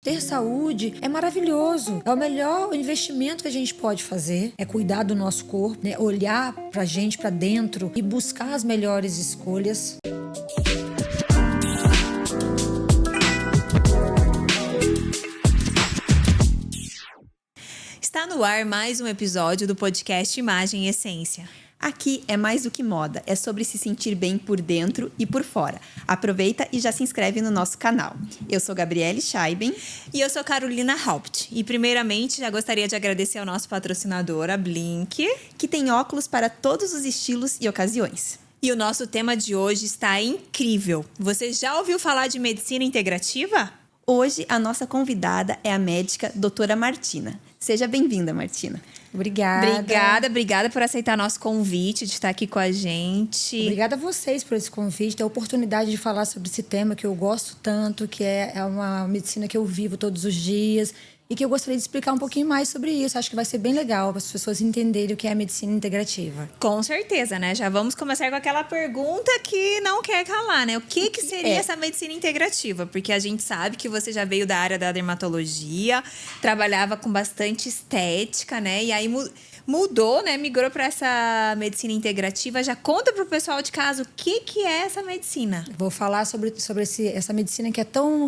Ter saúde é maravilhoso, é o melhor investimento que a gente pode fazer, é cuidar do nosso corpo, né? Olhar pra gente, pra dentro e buscar as melhores escolhas. Está no ar mais um episódio do podcast Imagem e Essência. Aqui é mais do que moda, é sobre se sentir bem por dentro e por fora. Aproveita e já se inscreve no nosso canal. Eu sou Gabriele Scheiben. E eu sou Carolina Haupt. E primeiramente já gostaria de agradecer ao nosso patrocinador, a Blink, que tem óculos para todos os estilos e ocasiões. E o nosso tema de hoje está incrível. Você já ouviu falar de medicina integrativa? Hoje a nossa convidada é a médica doutora Martina. Seja bem-vinda, Martina. Obrigada por aceitar nosso convite, de estar aqui com a gente. Obrigada a vocês por esse convite, ter a oportunidade de falar sobre esse tema que eu gosto tanto, que é uma medicina que eu vivo todos os dias e que eu gostaria de explicar um pouquinho mais sobre isso. Acho que vai ser bem legal para as pessoas entenderem o que é a medicina integrativa. Com certeza, né? Já vamos começar com aquela pergunta que não quer calar, né? O que seria essa medicina integrativa? Porque a gente sabe que você já veio da área da dermatologia, trabalhava com bastante estética, né? E aí mudou, né? Migrou para essa medicina integrativa. Já conta para o pessoal de casa o que é essa medicina. Vou falar sobre essa medicina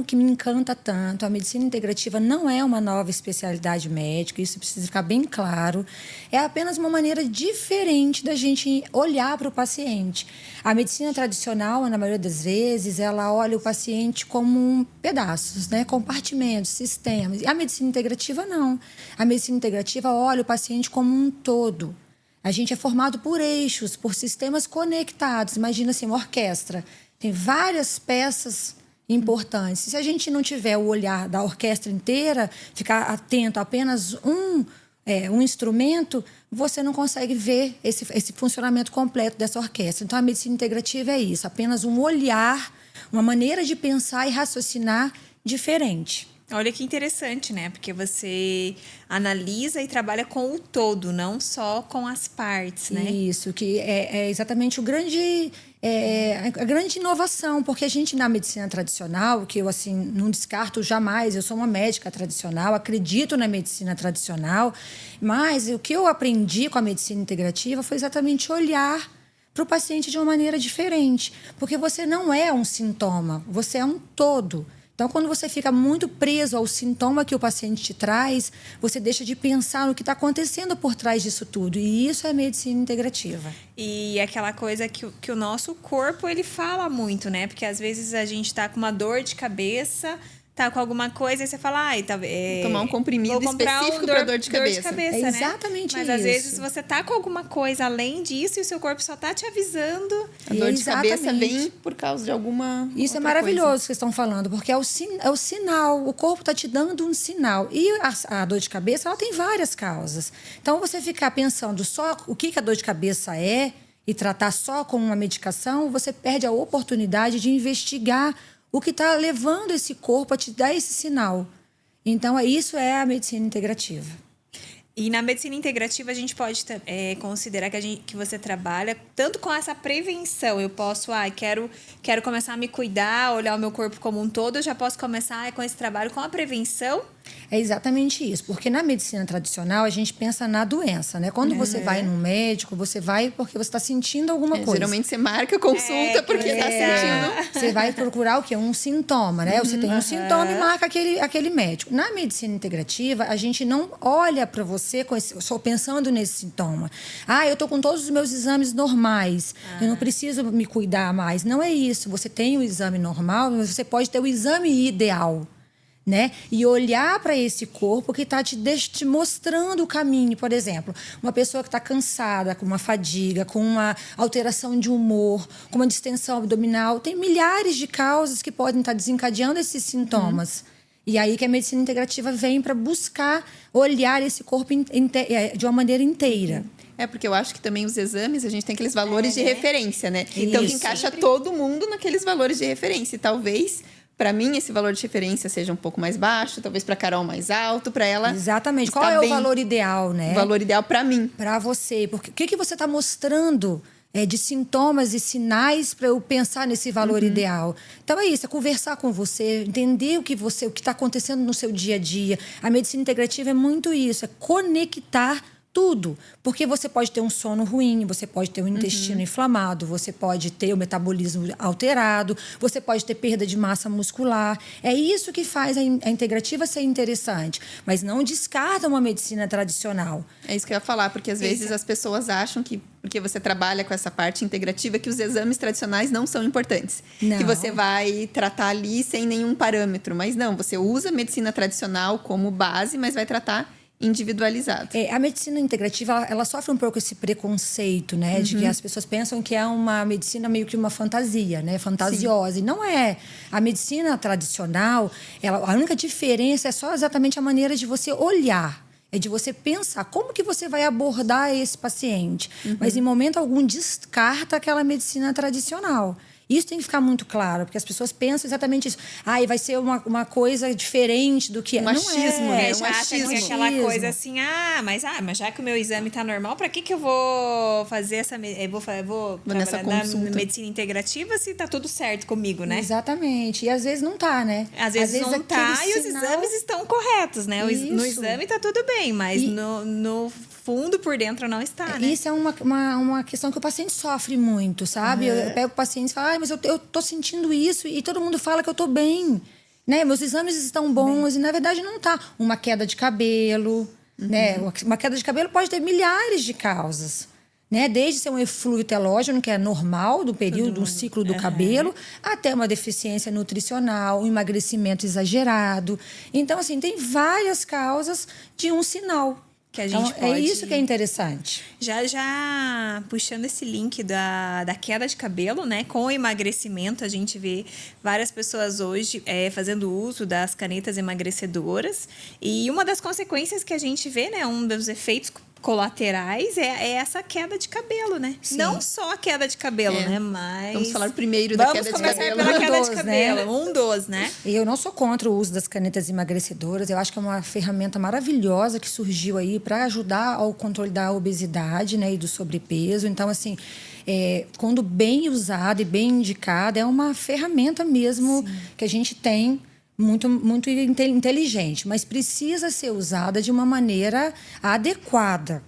que me encanta tanto. A medicina integrativa não é uma nova especialidade médica, isso precisa ficar bem claro. É apenas uma maneira diferente da gente olhar para o paciente. A medicina tradicional, na maioria das vezes, ela olha o paciente como pedaços, né? Compartimentos, sistemas. E a medicina integrativa, não. A medicina integrativa olha o paciente como um todo. A gente é formado por eixos, por sistemas conectados. Imagina assim, uma orquestra. Tem várias peças importantes. Se a gente não tiver o olhar da orquestra inteira, ficar atento a apenas um instrumento, você não consegue ver esse funcionamento completo dessa orquestra. Então, a medicina integrativa é isso, apenas um olhar, uma maneira de pensar e raciocinar diferente. Olha que interessante, né? Porque você analisa e trabalha com o todo, não só com as partes, né? Isso, que é exatamente a grande inovação, porque a gente, na medicina tradicional, que eu assim não descarto jamais, eu sou uma médica tradicional, acredito na medicina tradicional, mas o que eu aprendi com a medicina integrativa foi exatamente olhar para o paciente de uma maneira diferente, porque você não é um sintoma, você é um todo. Então, quando você fica muito preso ao sintoma que o paciente te traz, você deixa de pensar no que está acontecendo por trás disso tudo. E isso é medicina integrativa. E aquela coisa que o nosso corpo, ele fala muito, né? Porque às vezes a gente está com uma dor de cabeça, tá com alguma coisa, e você fala, tomar um comprimido específico para dor de cabeça. É exatamente né? Mas isso. às vezes você tá com alguma coisa além disso e o seu corpo só tá te avisando. A dor de cabeça vem por causa de alguma Isso é maravilhoso que vocês estão falando, porque é o sinal, o corpo está te dando um sinal. E a dor de cabeça, ela tem várias causas. Então, você ficar pensando só o que a dor de cabeça é e tratar só com uma medicação, você perde a oportunidade de investigar o que está levando esse corpo a te dar esse sinal. Então, isso é a medicina integrativa. E na medicina integrativa, a gente pode considerar que você trabalha tanto com essa prevenção. Eu posso, quero começar a me cuidar, olhar o meu corpo como um todo, eu já posso começar com esse trabalho com a prevenção. É exatamente isso, porque na medicina tradicional a gente pensa na doença, né? Quando você vai num médico, você vai porque você está sentindo alguma coisa. Geralmente você marca consulta porque está sentindo. Você vai procurar o quê? Um sintoma, né? Você tem um sintoma e marca aquele médico. Na medicina integrativa, a gente não olha para você só pensando nesse sintoma. Eu estou com todos os meus exames normais, eu não preciso me cuidar mais. Não é isso. Você tem o exame normal, mas você pode ter o exame ideal. Né? E olhar para esse corpo que está te mostrando o caminho. Por exemplo, uma pessoa que está cansada, com uma fadiga, com uma alteração de humor, com uma distensão abdominal, tem milhares de causas que podem estar desencadeando esses sintomas. E aí que a medicina integrativa vem para buscar olhar esse corpo de uma maneira inteira. Porque eu acho que também os exames, a gente tem aqueles valores de referência, né? Então, que encaixa todo mundo naqueles valores de referência. E talvez, para mim, esse valor de referência seja um pouco mais baixo, talvez para a Carol mais alto, para ela. Exatamente. Qual é o valor ideal, né? O valor ideal para mim. Para você. Porque o que você está mostrando de sintomas e sinais para eu pensar nesse valor ideal. Então é isso, é conversar com você, entender o que está acontecendo no seu dia a dia. A medicina integrativa é muito isso, é conectar tudo. Porque você pode ter um sono ruim, você pode ter um intestino inflamado, você pode ter o metabolismo alterado, você pode ter perda de massa muscular. É isso que faz a integrativa ser interessante. Mas não descarta uma medicina tradicional. É isso que eu ia falar, porque às vezes as pessoas acham que, porque você trabalha com essa parte integrativa, que os exames tradicionais não são importantes. Não. Que você vai tratar ali sem nenhum parâmetro. Mas não, você usa a medicina tradicional como base, mas vai tratar individualizado. A medicina integrativa, ela sofre um pouco esse preconceito, né? De que as pessoas pensam que é uma medicina meio que uma fantasia, né? Fantasiosa. Sim. E não é. A medicina tradicional, a única diferença é só exatamente a maneira de você olhar. É de você pensar como que você vai abordar esse paciente. Mas, em momento algum, descarta aquela medicina tradicional. Isso tem que ficar muito claro, porque as pessoas pensam exatamente isso. Vai ser uma coisa diferente do que é. Machismo, não é. né? Já acha que é aquela coisa assim, mas já que o meu exame tá normal, para que eu vou fazer essa... Eu vou trabalhar na medicina integrativa se tá tudo certo comigo, né? Exatamente. E às vezes não tá, né? Às vezes não tá e os exames estão corretos, né? No exame tá tudo bem, mas no fundo, por dentro, não está, né? Isso é uma questão que o paciente sofre muito, sabe? Eu pego o paciente e falo, mas eu tô sentindo isso e todo mundo fala que eu tô bem, né? Meus exames estão bons e, na verdade, não tá. Uma queda de cabelo, né? Uma queda de cabelo pode ter milhares de causas, né? Desde ser um eflúvio telógeno, que é normal do período, do ciclo do cabelo, até uma deficiência nutricional, um emagrecimento exagerado. Então, assim, tem várias causas de um sinal. Que a gente pode... É isso que é interessante. Já puxando esse link da queda de cabelo, né? Com o emagrecimento, a gente vê várias pessoas hoje fazendo uso das canetas emagrecedoras. E uma das consequências que a gente vê, né? Um dos efeitos colaterais é essa queda de cabelo, né? Sim. Não só a queda de cabelo, né? Mas... Vamos falar primeiro da queda de cabelo. Vamos começar pela queda de cabelo. Um dos, né? Eu não sou contra o uso das canetas emagrecedoras. Eu acho que é uma ferramenta maravilhosa que surgiu aí para ajudar ao controle da obesidade, né? E do sobrepeso. Então, assim, quando bem usada e bem indicada, é uma ferramenta mesmo que a gente tem muito, muito inteligente, mas precisa ser usada de uma maneira adequada.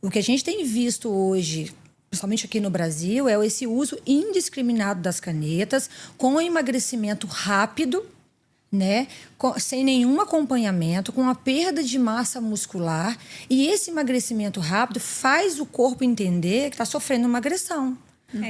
O que a gente tem visto hoje, principalmente aqui no Brasil, é esse uso indiscriminado das canetas, com emagrecimento rápido, né? Sem nenhum acompanhamento, com a perda de massa muscular. E esse emagrecimento rápido faz o corpo entender que está sofrendo uma agressão.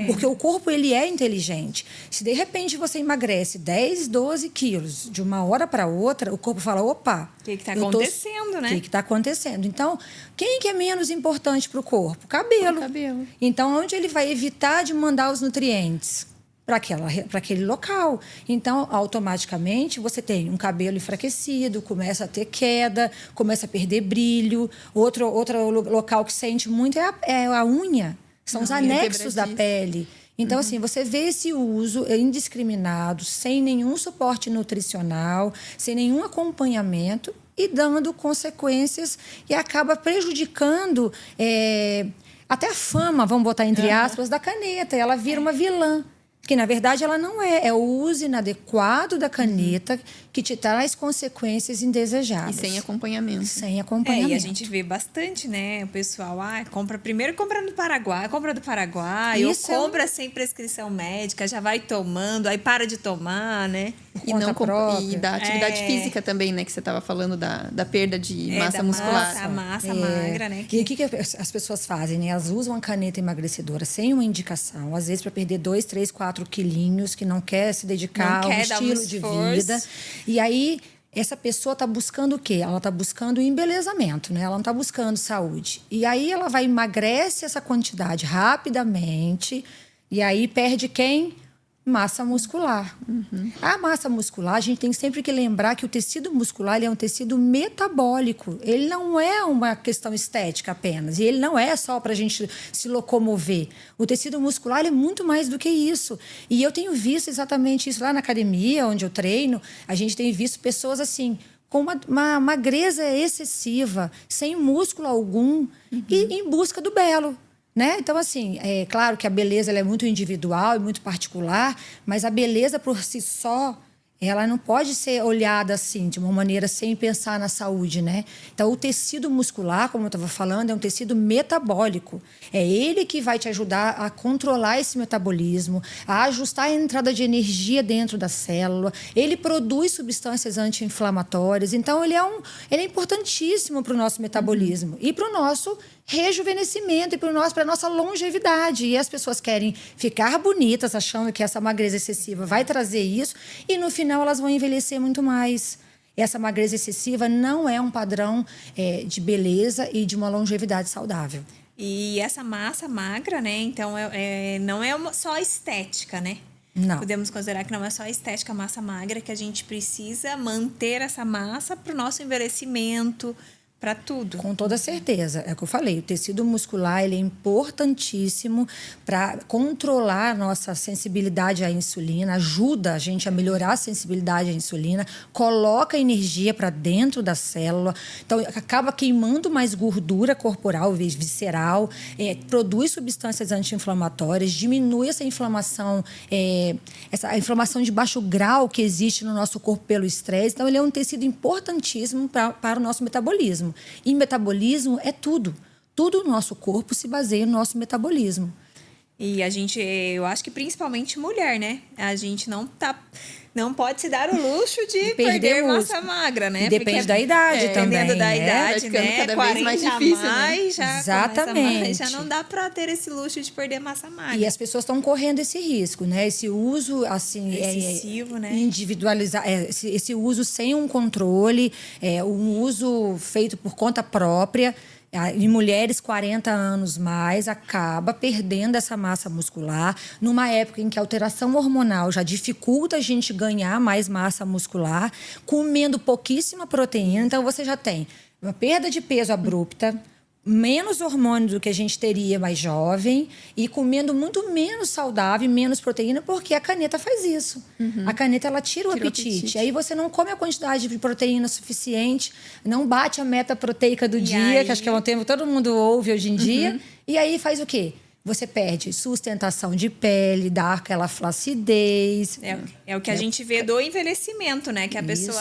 Porque o corpo, ele é inteligente. Se, de repente, você emagrece 10, 12 quilos de uma hora para outra, o corpo fala, opa... O que está acontecendo, né? O que está acontecendo? Então, quem que é menos importante para o corpo? Cabelo. O cabelo. Então, onde ele vai evitar de mandar os nutrientes? Para aquele local. Então, automaticamente, você tem um cabelo enfraquecido, começa a ter queda, começa a perder brilho. Outro local que sente muito é a unha. São os anexos da pele. Então, assim, você vê esse uso indiscriminado, sem nenhum suporte nutricional, sem nenhum acompanhamento e dando consequências e acaba prejudicando até a fama, vamos botar entre aspas, da caneta. Ela vira uma vilã. Que, na verdade, ela não é. É o uso inadequado da caneta que te traz consequências indesejadas. E sem acompanhamento. Sem acompanhamento. E a gente vê bastante, né? O pessoal, compra do Paraguai, ou compra sem prescrição médica, já vai tomando, aí para de tomar, né? E da atividade física também, né? Que você estava falando da perda de massa muscular. A massa magra, né? E o que as pessoas fazem, né? Elas usam a caneta emagrecedora sem uma indicação, às vezes para perder 2, 3, 4 quilinhos, que não quer se dedicar ao estilo de vida. E aí, essa pessoa está buscando o quê? Ela está buscando embelezamento, né? Ela não está buscando saúde. E aí, ela emagrece essa quantidade rapidamente. E aí, perde quem? Massa muscular. A massa muscular, a gente tem sempre que lembrar que o tecido muscular ele é um tecido metabólico. Ele não é uma questão estética apenas. E ele não é só para a gente se locomover. O tecido muscular é muito mais do que isso. E eu tenho visto exatamente isso lá na academia, onde eu treino. A gente tem visto pessoas assim, com uma magreza excessiva, sem músculo algum, e em busca do belo. Né? Então, assim, é claro que a beleza ela é muito individual e muito particular, mas a beleza por si só, ela não pode ser olhada assim, de uma maneira sem pensar na saúde, né? Então, o tecido muscular, como eu estava falando, é um tecido metabólico. É ele que vai te ajudar a controlar esse metabolismo, a ajustar a entrada de energia dentro da célula. Ele produz substâncias anti-inflamatórias. Então, ele é importantíssimo para o nosso metabolismo e para o nosso rejuvenescimento e para a nossa longevidade. E as pessoas querem ficar bonitas, achando que essa magreza excessiva vai trazer isso, e no final elas vão envelhecer muito mais. Essa magreza excessiva não é um padrão de beleza e de uma longevidade saudável. E essa massa magra, né? Então, não é só estética, né? Não. Podemos considerar que não é só estética, a massa magra, que a gente precisa manter essa massa para o nosso envelhecimento, para tudo. Com toda certeza. É o que eu falei, o tecido muscular ele é importantíssimo para controlar a nossa sensibilidade à insulina, ajuda a gente a melhorar a sensibilidade à insulina, coloca energia para dentro da célula, então acaba queimando mais gordura corporal, visceral, produz substâncias anti-inflamatórias, diminui essa inflamação, essa inflamação de baixo grau que existe no nosso corpo pelo estresse. Então, ele é um tecido importantíssimo para o nosso metabolismo. E metabolismo é tudo. Tudo no nosso corpo se baseia no nosso metabolismo. E eu acho que principalmente mulher, né? A gente não pode se dar o luxo de perder massa magra, né? E depende da idade também. Dependendo da idade, vai ficando né? cada vez mais difícil, mais, né? já Exatamente. Já não dá para ter esse luxo de perder massa magra. E as pessoas estão correndo esse risco, né? Esse uso assim excessivo, né? Individualizar, esse uso sem um controle, um uso feito por conta própria. Em mulheres 40 anos mais, acaba perdendo essa massa muscular numa época em que a alteração hormonal já dificulta a gente ganhar mais massa muscular, comendo pouquíssima proteína. Então, você já tem uma perda de peso abrupta, menos hormônio do que a gente teria mais jovem e comendo muito menos saudável, menos proteína, porque a caneta faz isso. A caneta, ela tira o apetite. Aí você não come a quantidade de proteína suficiente, não bate a meta proteica do dia, que acho que é um termo que todo mundo ouve hoje em dia. E aí faz o quê? Você perde sustentação de pele, dá aquela flacidez. É o que a gente vê do envelhecimento, né? Que a pessoa,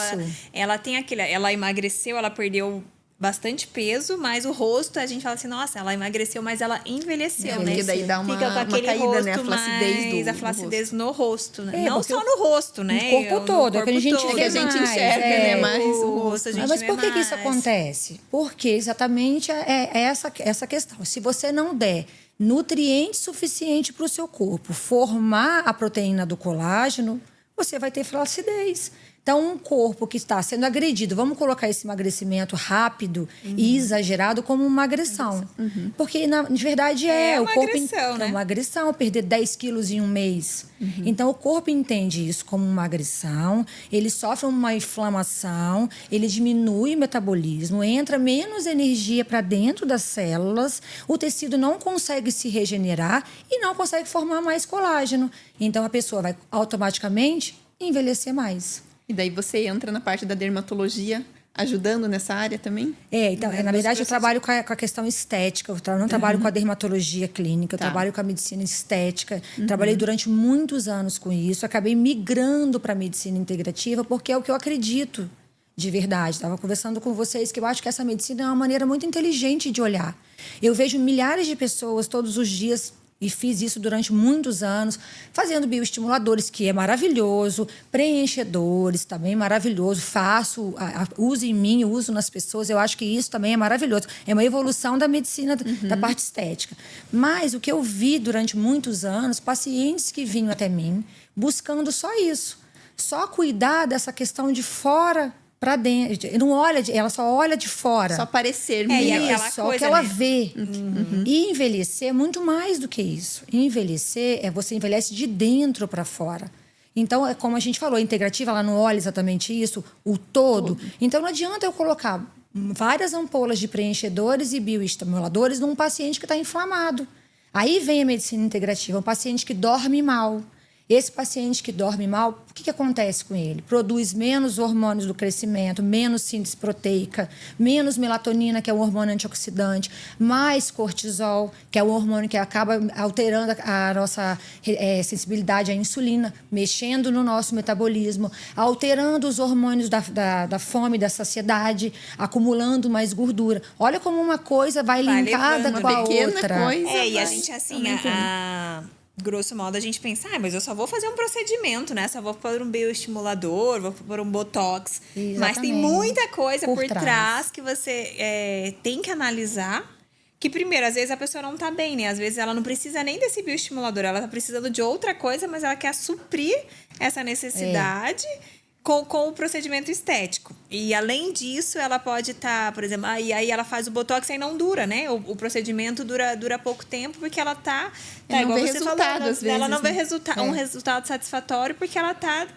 ela emagreceu, ela perdeu bastante peso, mas o rosto, a gente fala assim, nossa, ela emagreceu, mas ela envelheceu, né? Porque daí dá uma caída, rosto, né? A flacidez a flacidez no rosto, né? É, não só no rosto, né? O corpo todo. É que a gente enxerga, né? Mais o rosto. Mas por que isso acontece? Porque exatamente essa questão. Se você não der nutriente suficiente para o seu corpo formar a proteína do colágeno, você vai ter flacidez. Então, um corpo que está sendo agredido, vamos colocar esse emagrecimento rápido e exagerado como uma agressão. Porque, na verdade, o uma corpo agressão, né? É uma agressão, perder 10 quilos em um mês. Então, o corpo entende isso como uma agressão, ele sofre uma inflamação, ele diminui o metabolismo, entra menos energia para dentro das células, o tecido não consegue se regenerar e não consegue formar mais colágeno. Então, a pessoa vai automaticamente envelhecer mais. E daí você entra na parte da dermatologia, ajudando nessa área também? Então, na verdade, eu trabalho com a questão estética, eu não trabalho com a dermatologia clínica, eu trabalho com a medicina estética. Trabalhei durante muitos anos com isso, acabei migrando para a medicina integrativa, porque é o que eu acredito de verdade. Estava conversando com vocês que eu acho que essa medicina é uma maneira muito inteligente de olhar. Eu vejo milhares de pessoas todos os dias, e fiz isso durante muitos anos, fazendo bioestimuladores, que é maravilhoso, preenchedores, também maravilhoso, faço, uso em mim, uso nas pessoas, eu acho que isso também é maravilhoso. É uma evolução da medicina, da parte estética. Mas o que eu vi durante muitos anos, pacientes que vinham até mim buscando só isso, só cuidar dessa questão de fora para dentro, não olha, ela só olha de fora. Só parecer mesmo. Só o que ela vê. E envelhecer é muito mais do que isso. Envelhecer você envelhece de dentro para fora. Então, é como a gente falou, a integrativa, ela não olha exatamente isso, o todo. Então, não adianta eu colocar várias ampolas de preenchedores e bioestimuladores num paciente que está inflamado. Aí vem a medicina integrativa, um paciente que dorme mal. Esse paciente que dorme mal, o que acontece com ele? Produz menos hormônios do crescimento, menos síntese proteica, menos melatonina, que é o hormônio antioxidante, mais cortisol, que é o hormônio que acaba alterando a nossa sensibilidade à insulina, mexendo no nosso metabolismo, alterando os hormônios da fome, da saciedade, acumulando mais gordura. Olha como uma coisa vai linkada com a outra. E a gente, assim, grosso modo, a gente pensa, mas eu só vou fazer um procedimento, né? Só vou pôr um bioestimulador, vou pôr um botox. Exatamente. Mas tem muita coisa por trás que você tem que analisar. Que, primeiro, às vezes a pessoa não tá bem, né? Às vezes ela não precisa nem desse bioestimulador, ela tá precisando de outra coisa, mas ela quer suprir essa necessidade com o procedimento estético. E, além disso, ela pode estar, por exemplo, e aí ela faz o botox e não dura, né? O procedimento dura pouco tempo, porque ela tá igual você falou, ela não vê um resultado satisfatório, porque ela tá...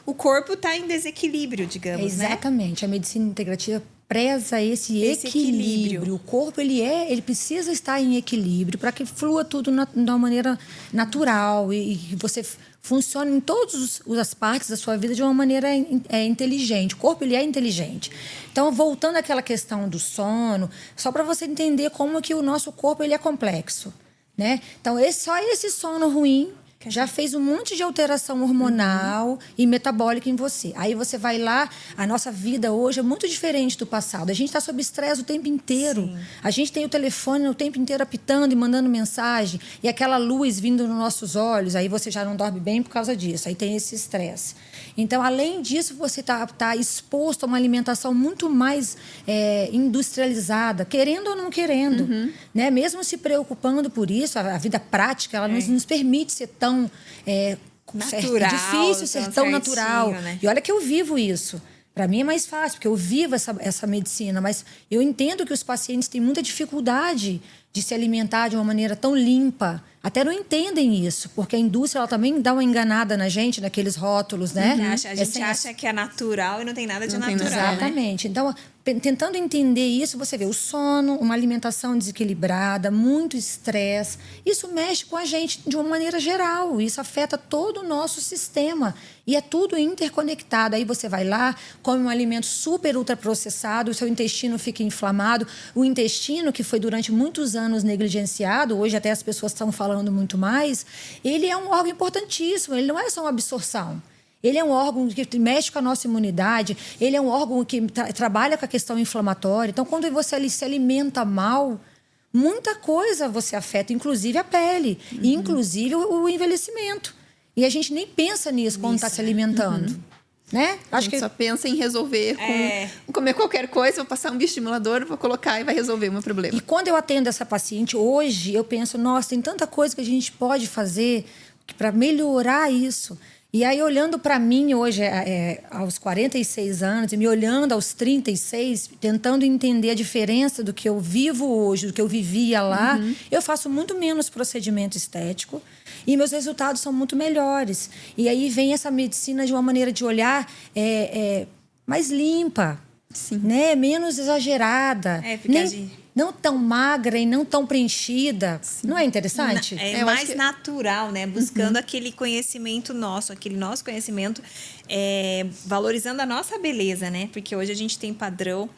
O corpo tá em desequilíbrio, digamos, exatamente. A medicina integrativa preza esse equilíbrio. O corpo, ele precisa estar em equilíbrio para que flua tudo de uma maneira natural e você funcione em todas as partes da sua vida de uma maneira inteligente. O corpo, ele é inteligente. Então, voltando àquela questão do sono, só para você entender como que o nosso corpo ele é complexo, né? Então, só esse sono ruim já fez um monte de alteração hormonal e metabólica em você. Aí você vai lá, a nossa vida hoje é muito diferente do passado. A gente está sob estresse o tempo inteiro. Sim. A gente tem o telefone o tempo inteiro apitando e mandando mensagem. E aquela luz vindo nos nossos olhos. Aí você já não dorme bem por causa disso. Aí tem esse estresse. Então, além disso, você tá exposto a uma alimentação muito mais industrializada, querendo ou não querendo. Né? Mesmo se preocupando por isso, a vida prática, ela não nos permite ser tão natural, é difícil ser tão natural. Né? E olha que eu vivo isso. Para mim é mais fácil, porque eu vivo essa medicina, mas eu entendo que os pacientes têm muita dificuldade de se alimentar de uma maneira tão limpa. Até não entendem isso, porque a indústria ela também dá uma enganada na gente, naqueles rótulos, né? A gente acha que é natural e não tem nada de natural. Exatamente. Né? Então, tentando entender isso, você vê o sono, uma alimentação desequilibrada, muito estresse. Isso mexe com a gente de uma maneira geral. Isso afeta todo o nosso sistema. E é tudo interconectado. Aí você vai lá, come um alimento super ultraprocessado, o seu intestino fica inflamado. O intestino, que foi durante muitos anos negligenciado, hoje até as pessoas estão falando muito mais, ele é um órgão importantíssimo. Ele não é só uma absorção. Ele é um órgão que mexe com a nossa imunidade, ele é um órgão que trabalha com a questão inflamatória. Então, quando você se alimenta mal, muita coisa você afeta, inclusive a pele, e inclusive o envelhecimento. E a gente nem pensa nisso quando está se alimentando. Né? Acho que só pensa em resolver com comer qualquer coisa, vou passar um bioestimulador, vou colocar e vai resolver o meu problema. E quando eu atendo essa paciente hoje, eu penso, nossa, tem tanta coisa que a gente pode fazer para melhorar isso. E aí, olhando para mim hoje, aos 46 anos, e me olhando aos 36, tentando entender a diferença do que eu vivo hoje, do que eu vivia lá, eu faço muito menos procedimento estético e meus resultados são muito melhores. E aí vem essa medicina de uma maneira de olhar mais limpa, né? Menos exagerada. Não tão magra e não tão preenchida. Sim. Não é interessante? É mais natural, né? Buscando aquele conhecimento nosso, aquele nosso conhecimento, valorizando a nossa beleza, né? Porque hoje a gente tem padrão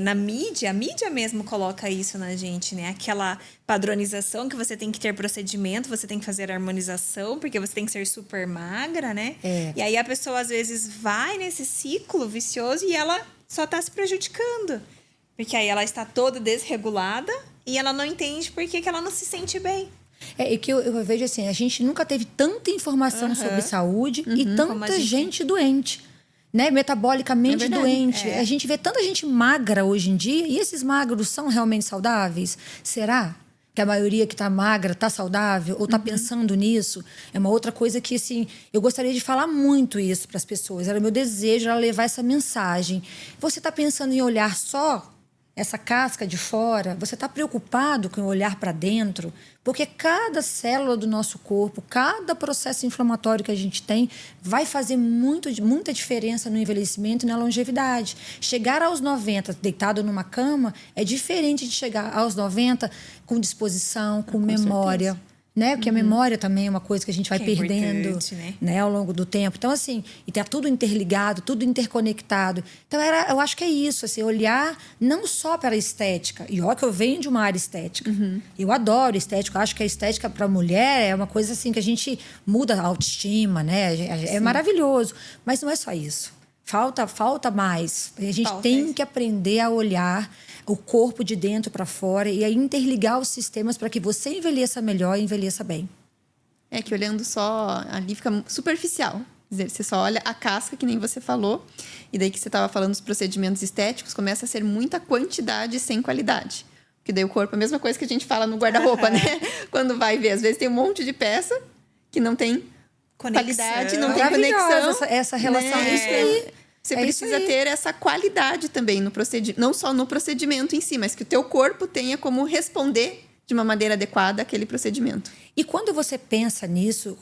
na mídia, a mídia mesmo coloca isso na gente, né? Aquela padronização que você tem que ter procedimento, você tem que fazer harmonização, porque você tem que ser super magra, né? E aí a pessoa, às vezes, vai nesse ciclo vicioso e ela só está se prejudicando. Porque aí ela está toda desregulada e ela não entende por que ela não se sente bem. E que eu vejo assim, a gente nunca teve tanta informação sobre saúde e tanta gente doente, né? Metabolicamente doente. A gente vê tanta gente magra hoje em dia e esses magros são realmente saudáveis? Será que a maioria que está magra está saudável ou está pensando nisso? É uma outra coisa que, assim, eu gostaria de falar muito isso para as pessoas. Era o meu desejo, era levar essa mensagem. Você está pensando em olhar só essa casca de fora? Você está preocupado com olhar para dentro? Porque cada célula do nosso corpo, cada processo inflamatório que a gente tem vai fazer muita diferença no envelhecimento e na longevidade. Chegar aos 90 deitado numa cama é diferente de chegar aos 90 com disposição, com memória. né? Porque a memória também é uma coisa que a gente vai Que é perdendo, importante, né? Ao longo do tempo. Então, assim, e tá tudo interligado, tudo interconectado. Então, eu acho que é isso, assim, olhar não só para a estética. E olha que eu venho de uma área estética. Eu adoro estética. Eu acho que a estética para a mulher é uma coisa assim que a gente muda a autoestima, né? É maravilhoso. Mas não é só isso. Falta mais. A gente tem que aprender a olhar o corpo de dentro para fora e a interligar os sistemas para que você envelheça melhor e envelheça bem. É que olhando só ali fica superficial. Quer dizer, você só olha a casca, que nem você falou, e daí que você estava falando dos procedimentos estéticos, começa a ser muita quantidade sem qualidade. Porque daí o corpo é a mesma coisa que a gente fala no guarda-roupa, né? Quando vai ver, às vezes tem um monte de peça que não tem qualidade, não tem conexão. Essa relação, né? isso aí. Você precisa ter essa qualidade também no procedimento, não só no procedimento em si, mas que o teu corpo tenha como responder de uma maneira adequada àquele procedimento. E quando você pensa nisso,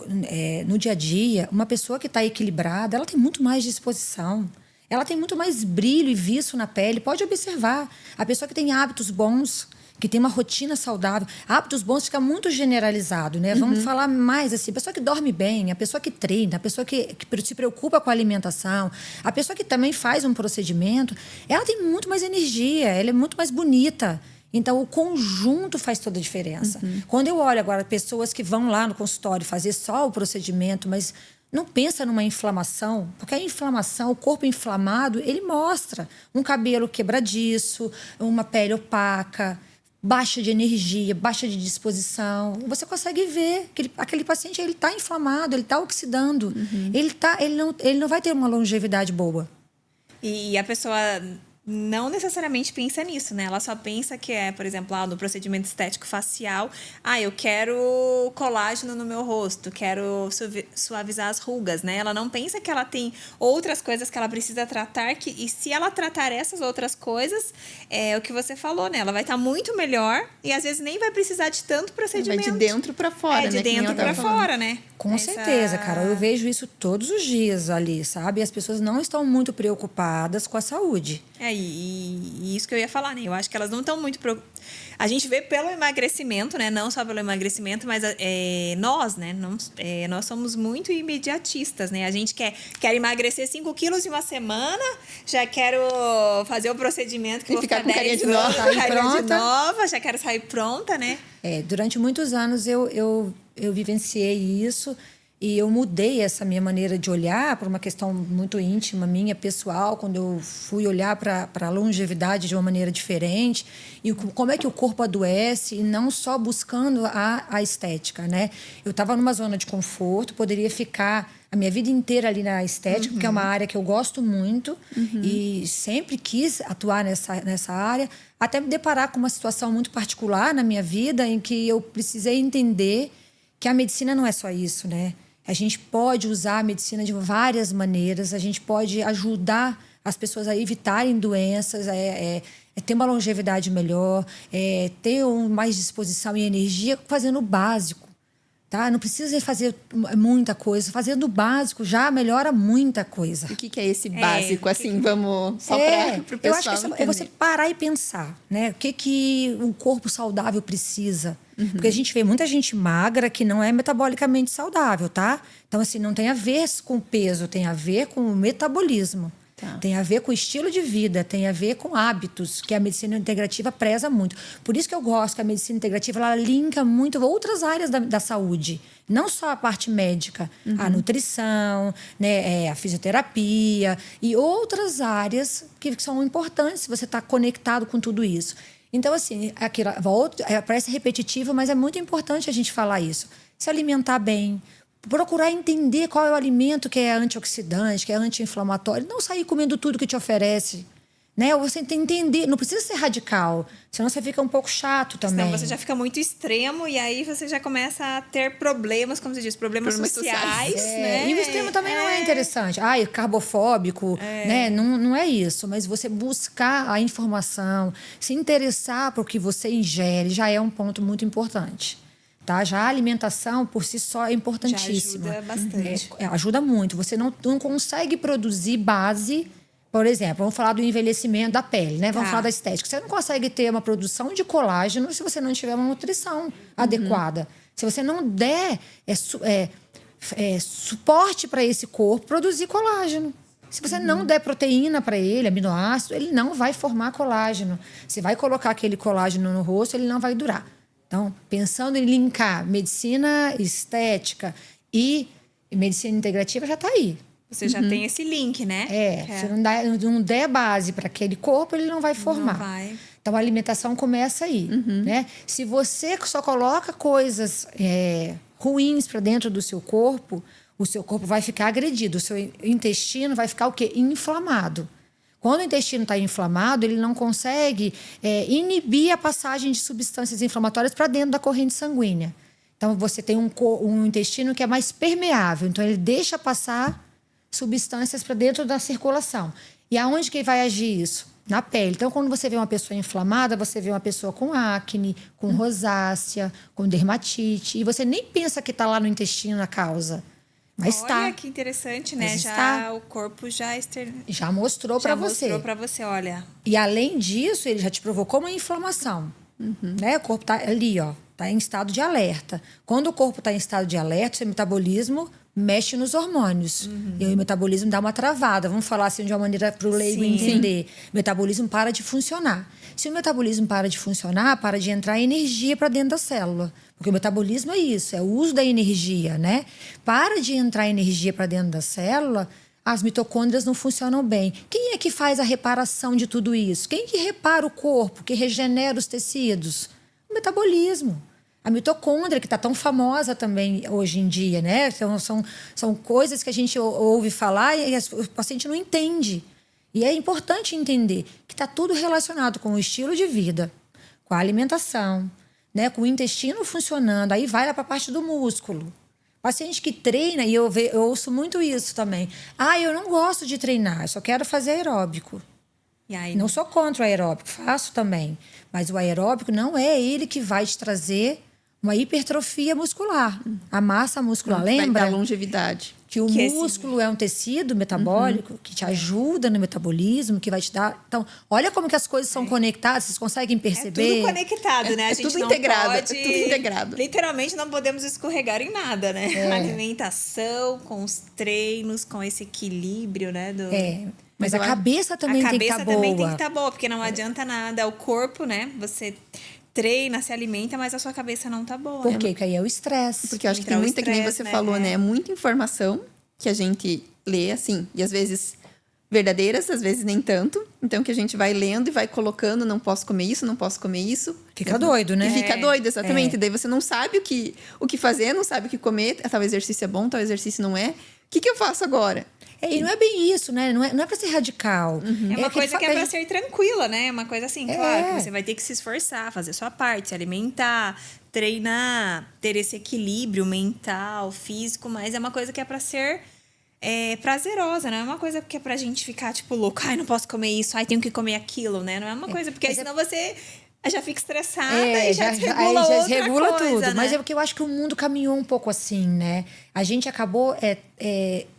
no dia a dia, uma pessoa que está equilibrada, ela tem muito mais disposição. Ela tem muito mais brilho e viço na pele. Pode observar. A pessoa que tem hábitos bons, que tem uma rotina saudável. Hábitos bons fica muito generalizado, né? Vamos falar mais assim. A pessoa que dorme bem, a pessoa que treina, a pessoa que se preocupa com a alimentação, a pessoa que também faz um procedimento, ela tem muito mais energia, ela é muito mais bonita. Então, o conjunto faz toda a diferença. Quando eu olho agora pessoas que vão lá no consultório fazer só o procedimento, mas não pensa numa inflamação, porque a inflamação, o corpo inflamado, ele mostra um cabelo quebradiço, uma pele opaca, baixa de energia, baixa de disposição. Você consegue ver que aquele paciente ele está inflamado, ele está oxidando. Ele não vai ter uma longevidade boa. E a pessoa não necessariamente pensa nisso, né? Ela só pensa que por exemplo, no procedimento estético facial, eu quero colágeno no meu rosto, quero suavizar as rugas, né? Ela não pensa que ela tem outras coisas que ela precisa tratar, e se ela tratar essas outras coisas, é o que você falou, né? Ela vai estar muito melhor e às vezes nem vai precisar de tanto procedimento. Vai de dentro para fora, né? De dentro para fora, né? Com certeza, cara. Eu vejo isso todos os dias ali, sabe? As pessoas não estão muito preocupadas com a saúde. E isso que eu ia falar, né? Eu acho que elas não estão muito preocupadas. A gente vê pelo emagrecimento, né? Não só pelo emagrecimento, mas nós, né? Nós somos muito imediatistas, né? A gente quer emagrecer 5 quilos em uma semana, já quero fazer o procedimento que vou ficar 10 anos, carinha de nova, já quero sair pronta, né? Durante muitos anos eu vivenciei isso. E eu mudei essa minha maneira de olhar por uma questão muito íntima, minha, pessoal, quando eu fui olhar para a longevidade de uma maneira diferente e como é que o corpo adoece e não só buscando a estética, né? Eu estava numa zona de conforto, poderia ficar a minha vida inteira ali na estética, porque é uma área que eu gosto muito e sempre quis atuar nessa área, até me deparar com uma situação muito particular na minha vida em que eu precisei entender que a medicina não é só isso, né? A gente pode usar a medicina de várias maneiras, a gente pode ajudar as pessoas a evitarem doenças, ter uma longevidade melhor, ter mais disposição e energia fazendo o básico. Tá? Não precisa fazer muita coisa. Fazendo o básico já melhora muita coisa. O que é esse básico? Assim, vamos só para o pessoal eu acho que é você parar e pensar, né? O que um corpo saudável precisa. Porque a gente vê muita gente magra que não é metabolicamente saudável, tá? Então, assim, não tem a ver com o peso, tem a ver com o metabolismo. Tá. Tem a ver com o estilo de vida, tem a ver com hábitos, que a medicina integrativa preza muito. Por isso que eu gosto que a medicina integrativa ela linka muito outras áreas da saúde. Não só a parte médica, a nutrição, né, a fisioterapia e outras áreas que são importantes se você está conectado com tudo isso. Então, assim, parece repetitivo, mas é muito importante a gente falar isso. Se alimentar bem, procurar entender qual é o alimento que é antioxidante, que é anti-inflamatório. Não sair comendo tudo que te oferece. Né? Você tem que entender, não precisa ser radical, senão você fica um pouco chato também. Senão você já fica muito extremo e aí você já começa a ter problemas, como você diz, problemas sociais. Né? E o extremo também não é interessante. Carbofóbico, né? Não é isso. Mas você buscar a informação, se interessar por que você ingere, já é um ponto muito importante. Tá? Já a alimentação, por si só, é importantíssima. Já ajuda bastante. Ajuda muito. Você não consegue produzir base. Por exemplo, vamos falar do envelhecimento da pele, né? Vamos falar da estética. Você não consegue ter uma produção de colágeno se você não tiver uma nutrição adequada. Se você não der suporte para esse corpo produzir colágeno. Se você não der proteína para ele, aminoácido, ele não vai formar colágeno. Você vai colocar aquele colágeno no rosto, ele não vai durar. Então, pensando em linkar medicina estética e medicina integrativa, já está aí. Você já tem esse link, né? Se não der base para aquele corpo, ele não vai formar. Não vai. Então, a alimentação começa aí. Né? Se você só coloca coisas ruins para dentro do seu corpo, o seu corpo vai ficar agredido. O seu intestino vai ficar o quê? Inflamado. Quando o intestino está inflamado, ele não consegue inibir a passagem de substâncias inflamatórias para dentro da corrente sanguínea. Então, você tem um intestino que é mais permeável. Então, ele deixa passar substâncias para dentro da circulação. E aonde que vai agir isso? Na pele. Então, quando você vê uma pessoa inflamada, você vê uma pessoa com acne, com rosácea, com dermatite. E você nem pensa que está lá no intestino a causa. Mas olha tá. que interessante, né? Mas já o corpo já mostrou para você. Já mostrou para você, olha. E além disso, ele já te provocou uma inflamação. Né? O corpo tá ali, ó, tá em estado de alerta. Quando o corpo está em estado de alerta, seu metabolismo mexe nos hormônios. E aí o metabolismo dá uma travada. Vamos falar assim de uma maneira para o leigo entender. O metabolismo para de funcionar. Se o metabolismo para de funcionar, para de entrar energia para dentro da célula. Porque o metabolismo é isso, é o uso da energia, né? Para de entrar energia para dentro da célula, as mitocôndrias não funcionam bem. Quem é que faz a reparação de tudo isso? Quem que repara o corpo, que regenera os tecidos? O metabolismo. A mitocôndria, que está tão famosa também hoje em dia, né? São coisas que a gente ouve falar e o paciente não entende. E é importante entender que está tudo relacionado com o estilo de vida, com a alimentação, né? Com o intestino funcionando. Aí vai lá para a parte do músculo. Paciente que treina, e eu ouço muito isso também. Eu não gosto de treinar, eu só quero fazer aeróbico. E aí, não sou contra o aeróbico, faço também. Mas o aeróbico não é ele que vai te trazer uma hipertrofia muscular. A massa muscular, lembra? Vai dar longevidade. Que o músculo é um tecido metabólico que te ajuda no metabolismo, que vai te dar... Então, olha como que as coisas são conectadas, vocês conseguem perceber? É tudo conectado, né? A gente tudo não integrado, pode... é tudo integrado. Literalmente não podemos escorregar em nada, né? Alimentação, com os treinos, com esse equilíbrio, né? Mas a cabeça também tem que estar boa. A cabeça também tem que estar boa, porque não adianta nada. O corpo, né? Você treina, se alimenta, mas a sua cabeça não tá boa. Por quê? Porque aí é o estresse. Porque eu acho que tem muita, que nem você falou, né? É muita informação que a gente lê, assim, e às vezes verdadeiras, às vezes nem tanto. Então, que a gente vai lendo e vai colocando, não posso comer isso, não posso comer isso. Fica doido, né? E fica doido, exatamente. Daí você não sabe o que fazer, não sabe o que comer. Tal exercício é bom, tal exercício não é. O que eu faço agora? E não é bem isso, né? Não é para ser radical. É uma coisa que é para ser tranquila, né? É uma coisa assim, claro, que você vai ter que se esforçar, fazer sua parte, se alimentar, treinar, ter esse equilíbrio mental, físico, mas é uma coisa que é para ser prazerosa, não é uma coisa que é pra gente ficar, tipo, louco, não posso comer isso, tenho que comer aquilo, né? Não é uma coisa, porque senão você já fica estressada e já desregula outra coisa, tudo. né? Mas é porque eu acho que o mundo caminhou um pouco assim, né? A gente acabou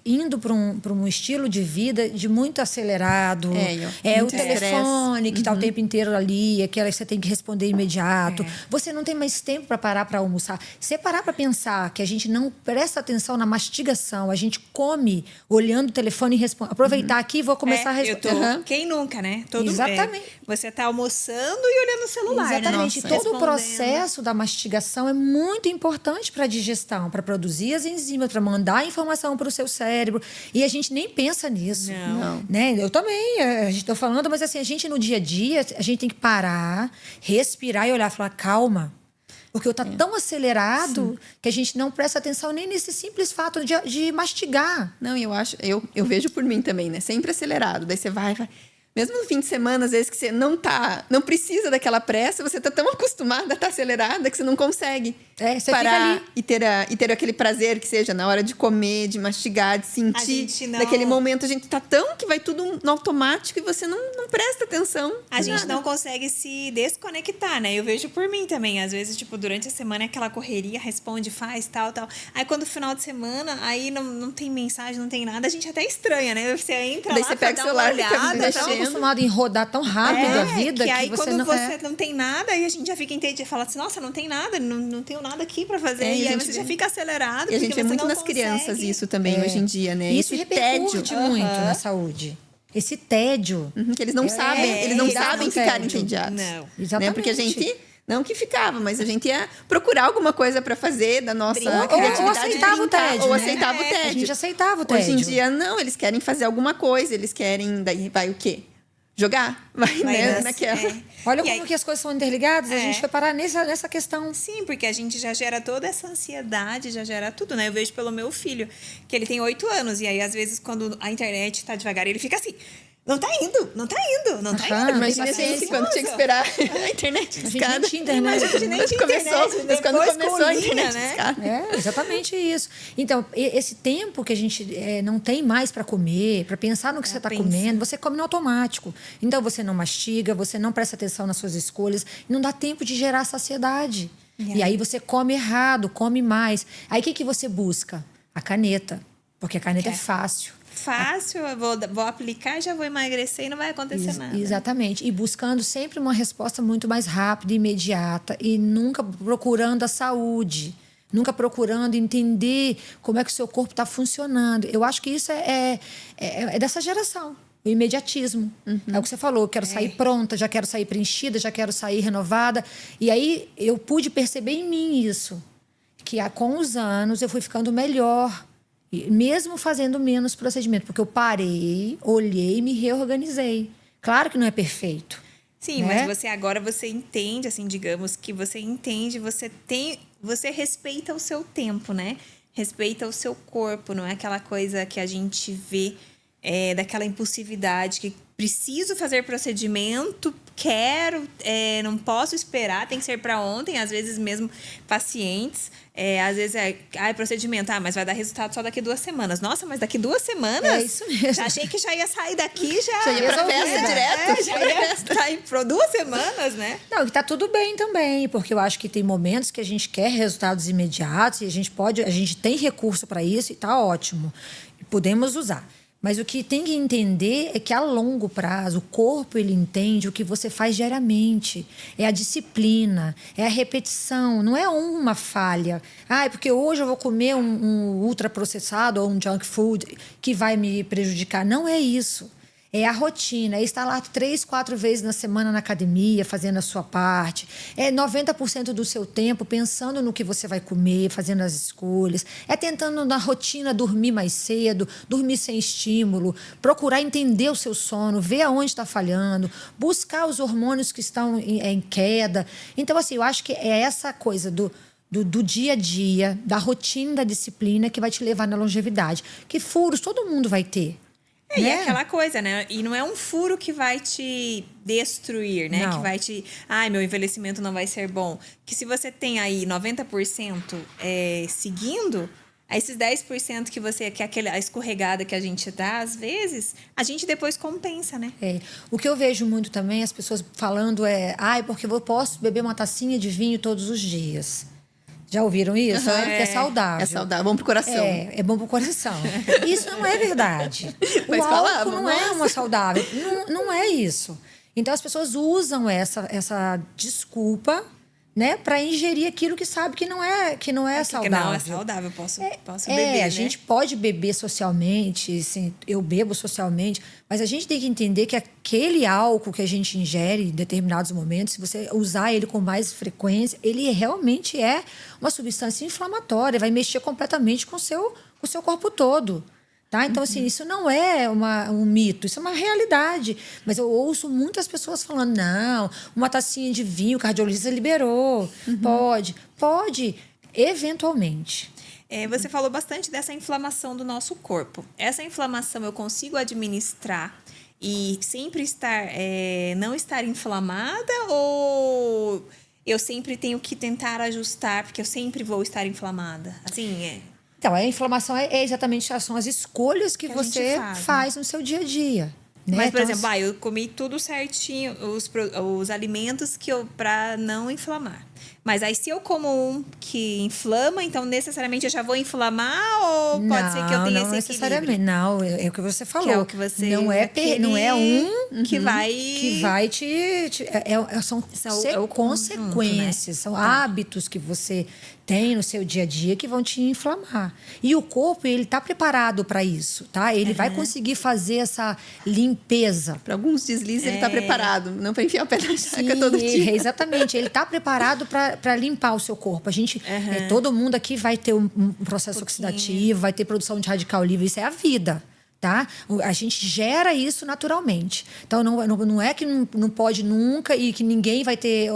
indo para um estilo de vida de muito acelerado. O telefone que está o tempo inteiro ali, aquela que você tem que responder imediato. Você não tem mais tempo para parar para almoçar. Se parar para pensar que a gente não presta atenção na mastigação, a gente come olhando o telefone e responde. Aproveitar aqui, vou começar a responder. Quem nunca, né? Exatamente. Você tá almoçando e olhando o celular, exatamente. né? Todo o processo da mastigação é muito importante para a digestão, para produzir as enzimas, para mandar a informação para o seu cérebro. E a gente nem pensa nisso. Não. Né? Eu também, a gente está falando, mas assim, a gente no dia a dia, a gente tem que parar, respirar e olhar e falar, calma. Porque está tão acelerado que a gente não presta atenção nem nesse simples fato de mastigar. Não, eu vejo por mim também, né? Sempre acelerado. Daí você vai. Mesmo no fim de semana, às vezes que você não precisa daquela pressa, você tá tão acostumada a estar acelerada que você não consegue você parar fica ali. e ter aquele prazer que seja na hora de comer, de mastigar, de sentir. Naquele momento a gente tá tão que vai tudo no automático e você não presta atenção. A gente não consegue se desconectar, né? Eu vejo por mim também. Às vezes, tipo, durante a semana é aquela correria, responde, faz, tal. Aí quando no final de semana, aí não tem mensagem, não tem nada, a gente até estranha, né? Você entra daí lá você pega pra o celular, dar uma olhada, fica mexendo. acostumado em rodar tão rápido a vida que aí você quando não... você não tem nada, aí a gente já fica entediado, fala assim, nossa, não tem nada, não tenho nada aqui pra fazer. E aí você já fica acelerado. E a gente vê muito nas crianças isso também hoje em dia, né? Isso repercute muito na saúde. Esse tédio. Que eles não sabem, eles não sabem ficar entediados. Não. Exatamente. Né? Porque a gente... Não que ficava, mas a gente ia procurar alguma coisa para fazer da nossa criatividade. Ou aceitava o tédio. Ou né? aceitava o tédio. A gente aceitava o tédio. Hoje em dia, não. Eles querem fazer alguma coisa. Eles querem... Daí vai o quê? Jogar? Vai né? Naquela... Olha como que as coisas são interligadas. A gente foi parar nessa questão. Sim, porque a gente já gera toda essa ansiedade, já gera tudo, né? Eu vejo pelo meu filho, que ele tem 8 anos. E aí, às vezes, quando a internet tá devagar, ele fica assim... Não tá indo, não tá indo, não tá indo. Imagina assim, quando tinha que esperar a internet discada. A gente internet. Mas quando começou a internet discada. Exatamente isso. Então, esse tempo que a gente não tem mais para comer, para pensar no que você está comendo, você come no automático. Então, você não mastiga, você não presta atenção nas suas escolhas, não dá tempo de gerar saciedade. E aí você come errado, come mais. Aí o que você busca? A caneta. Porque a caneta é fácil. Fácil, eu vou aplicar, já vou emagrecer e não vai acontecer nada. Exatamente. E buscando sempre uma resposta muito mais rápida e imediata. E nunca procurando a saúde. Nunca procurando entender como é que o seu corpo está funcionando. Eu acho que isso é dessa geração. O imediatismo. É o que você falou. Eu quero sair pronta, já quero sair preenchida, já quero sair renovada. E aí eu pude perceber em mim isso. Que com os anos eu fui ficando melhor. Mesmo fazendo menos procedimento, porque eu parei, olhei e me reorganizei. Claro que não é perfeito. Sim, né? mas você entende, assim, digamos que você entende, você respeita o seu tempo, né? Respeita o seu corpo, não é aquela coisa que a gente vê daquela impulsividade que preciso fazer procedimento, quero, não posso esperar, tem que ser para ontem. Às vezes mesmo pacientes, às vezes procedimento, mas vai dar resultado só daqui 2 semanas. Nossa, mas daqui 2 semanas? É isso mesmo. Já achei que já ia sair daqui, já ia pra festa direto. Já ia sair por 2 semanas, né? Não, e tá tudo bem também, porque eu acho que tem momentos que a gente quer resultados imediatos e a gente tem recurso para isso e tá ótimo. Podemos usar. Mas o que tem que entender é que a longo prazo, o corpo ele entende o que você faz diariamente. É a disciplina, é a repetição, não é uma falha. É porque hoje eu vou comer um ultraprocessado ou um junk food que vai me prejudicar. Não é isso. É a rotina, é estar lá 3, 4 vezes na semana na academia, fazendo a sua parte. É 90% do seu tempo pensando no que você vai comer, fazendo as escolhas. É tentando, na rotina, dormir mais cedo, dormir sem estímulo, procurar entender o seu sono, ver aonde está falhando, buscar os hormônios que estão em queda. Então, assim, eu acho que é essa coisa do dia a dia, da rotina, da disciplina que vai te levar na longevidade. Que furos todo mundo vai ter. E é aquela coisa, né? E não é um furo que vai te destruir, né? Não. Que vai te... meu envelhecimento não vai ser bom. Que se você tem aí 90% seguindo, esses 10% que a escorregada que a gente dá, às vezes, a gente depois compensa, né? O que eu vejo muito também, as pessoas falando porque eu posso beber uma tacinha de vinho todos os dias. Já ouviram isso? Porque é saudável. É saudável, bom pro coração. É bom pro coração. Isso não é verdade. Mas o álcool não é uma saudável. Não é isso. Então, as pessoas usam essa desculpa, né, para ingerir aquilo que sabe que não é saudável. Que não é saudável, posso beber, a né? gente pode beber socialmente, assim, eu bebo socialmente, mas a gente tem que entender que aquele álcool que a gente ingere em determinados momentos, se você usar ele com mais frequência, ele realmente é uma substância inflamatória, vai mexer completamente com o seu corpo todo. Tá? Então, assim, isso não é um mito, isso é uma realidade. Mas eu ouço muitas pessoas falando, não, uma tacinha de vinho, o cardiologista liberou. Pode, eventualmente. Você falou bastante dessa inflamação do nosso corpo. Essa inflamação eu consigo administrar e sempre não estar inflamada, ou eu sempre tenho que tentar ajustar porque eu sempre vou estar inflamada? Assim, Então, a inflamação são as escolhas que você faz no seu dia a dia. Né? Mas, por Então, exemplo, eu comi tudo certinho, os alimentos para não inflamar. Mas aí, se eu como um que inflama, então necessariamente eu já vou inflamar ou pode ser que eu tenha não esse necessariamente. equilíbrio? Não, é o que você falou. Que é o que você... Não é que vai... que vai são consequências, né? são hábitos que você tem no seu dia a dia que vão te inflamar. E o corpo, ele está preparado para isso, tá? Ele vai conseguir fazer essa limpeza. Para alguns deslizes, ele está preparado, não para enfiar o pé na jaca todo dia. Exatamente, ele está preparado para limpar o seu corpo. A gente, todo mundo aqui vai ter um processo oxidativo, vai ter produção de radical livre, isso é a vida. Tá? A gente gera isso naturalmente. Então, não é que não pode nunca e que ninguém vai ter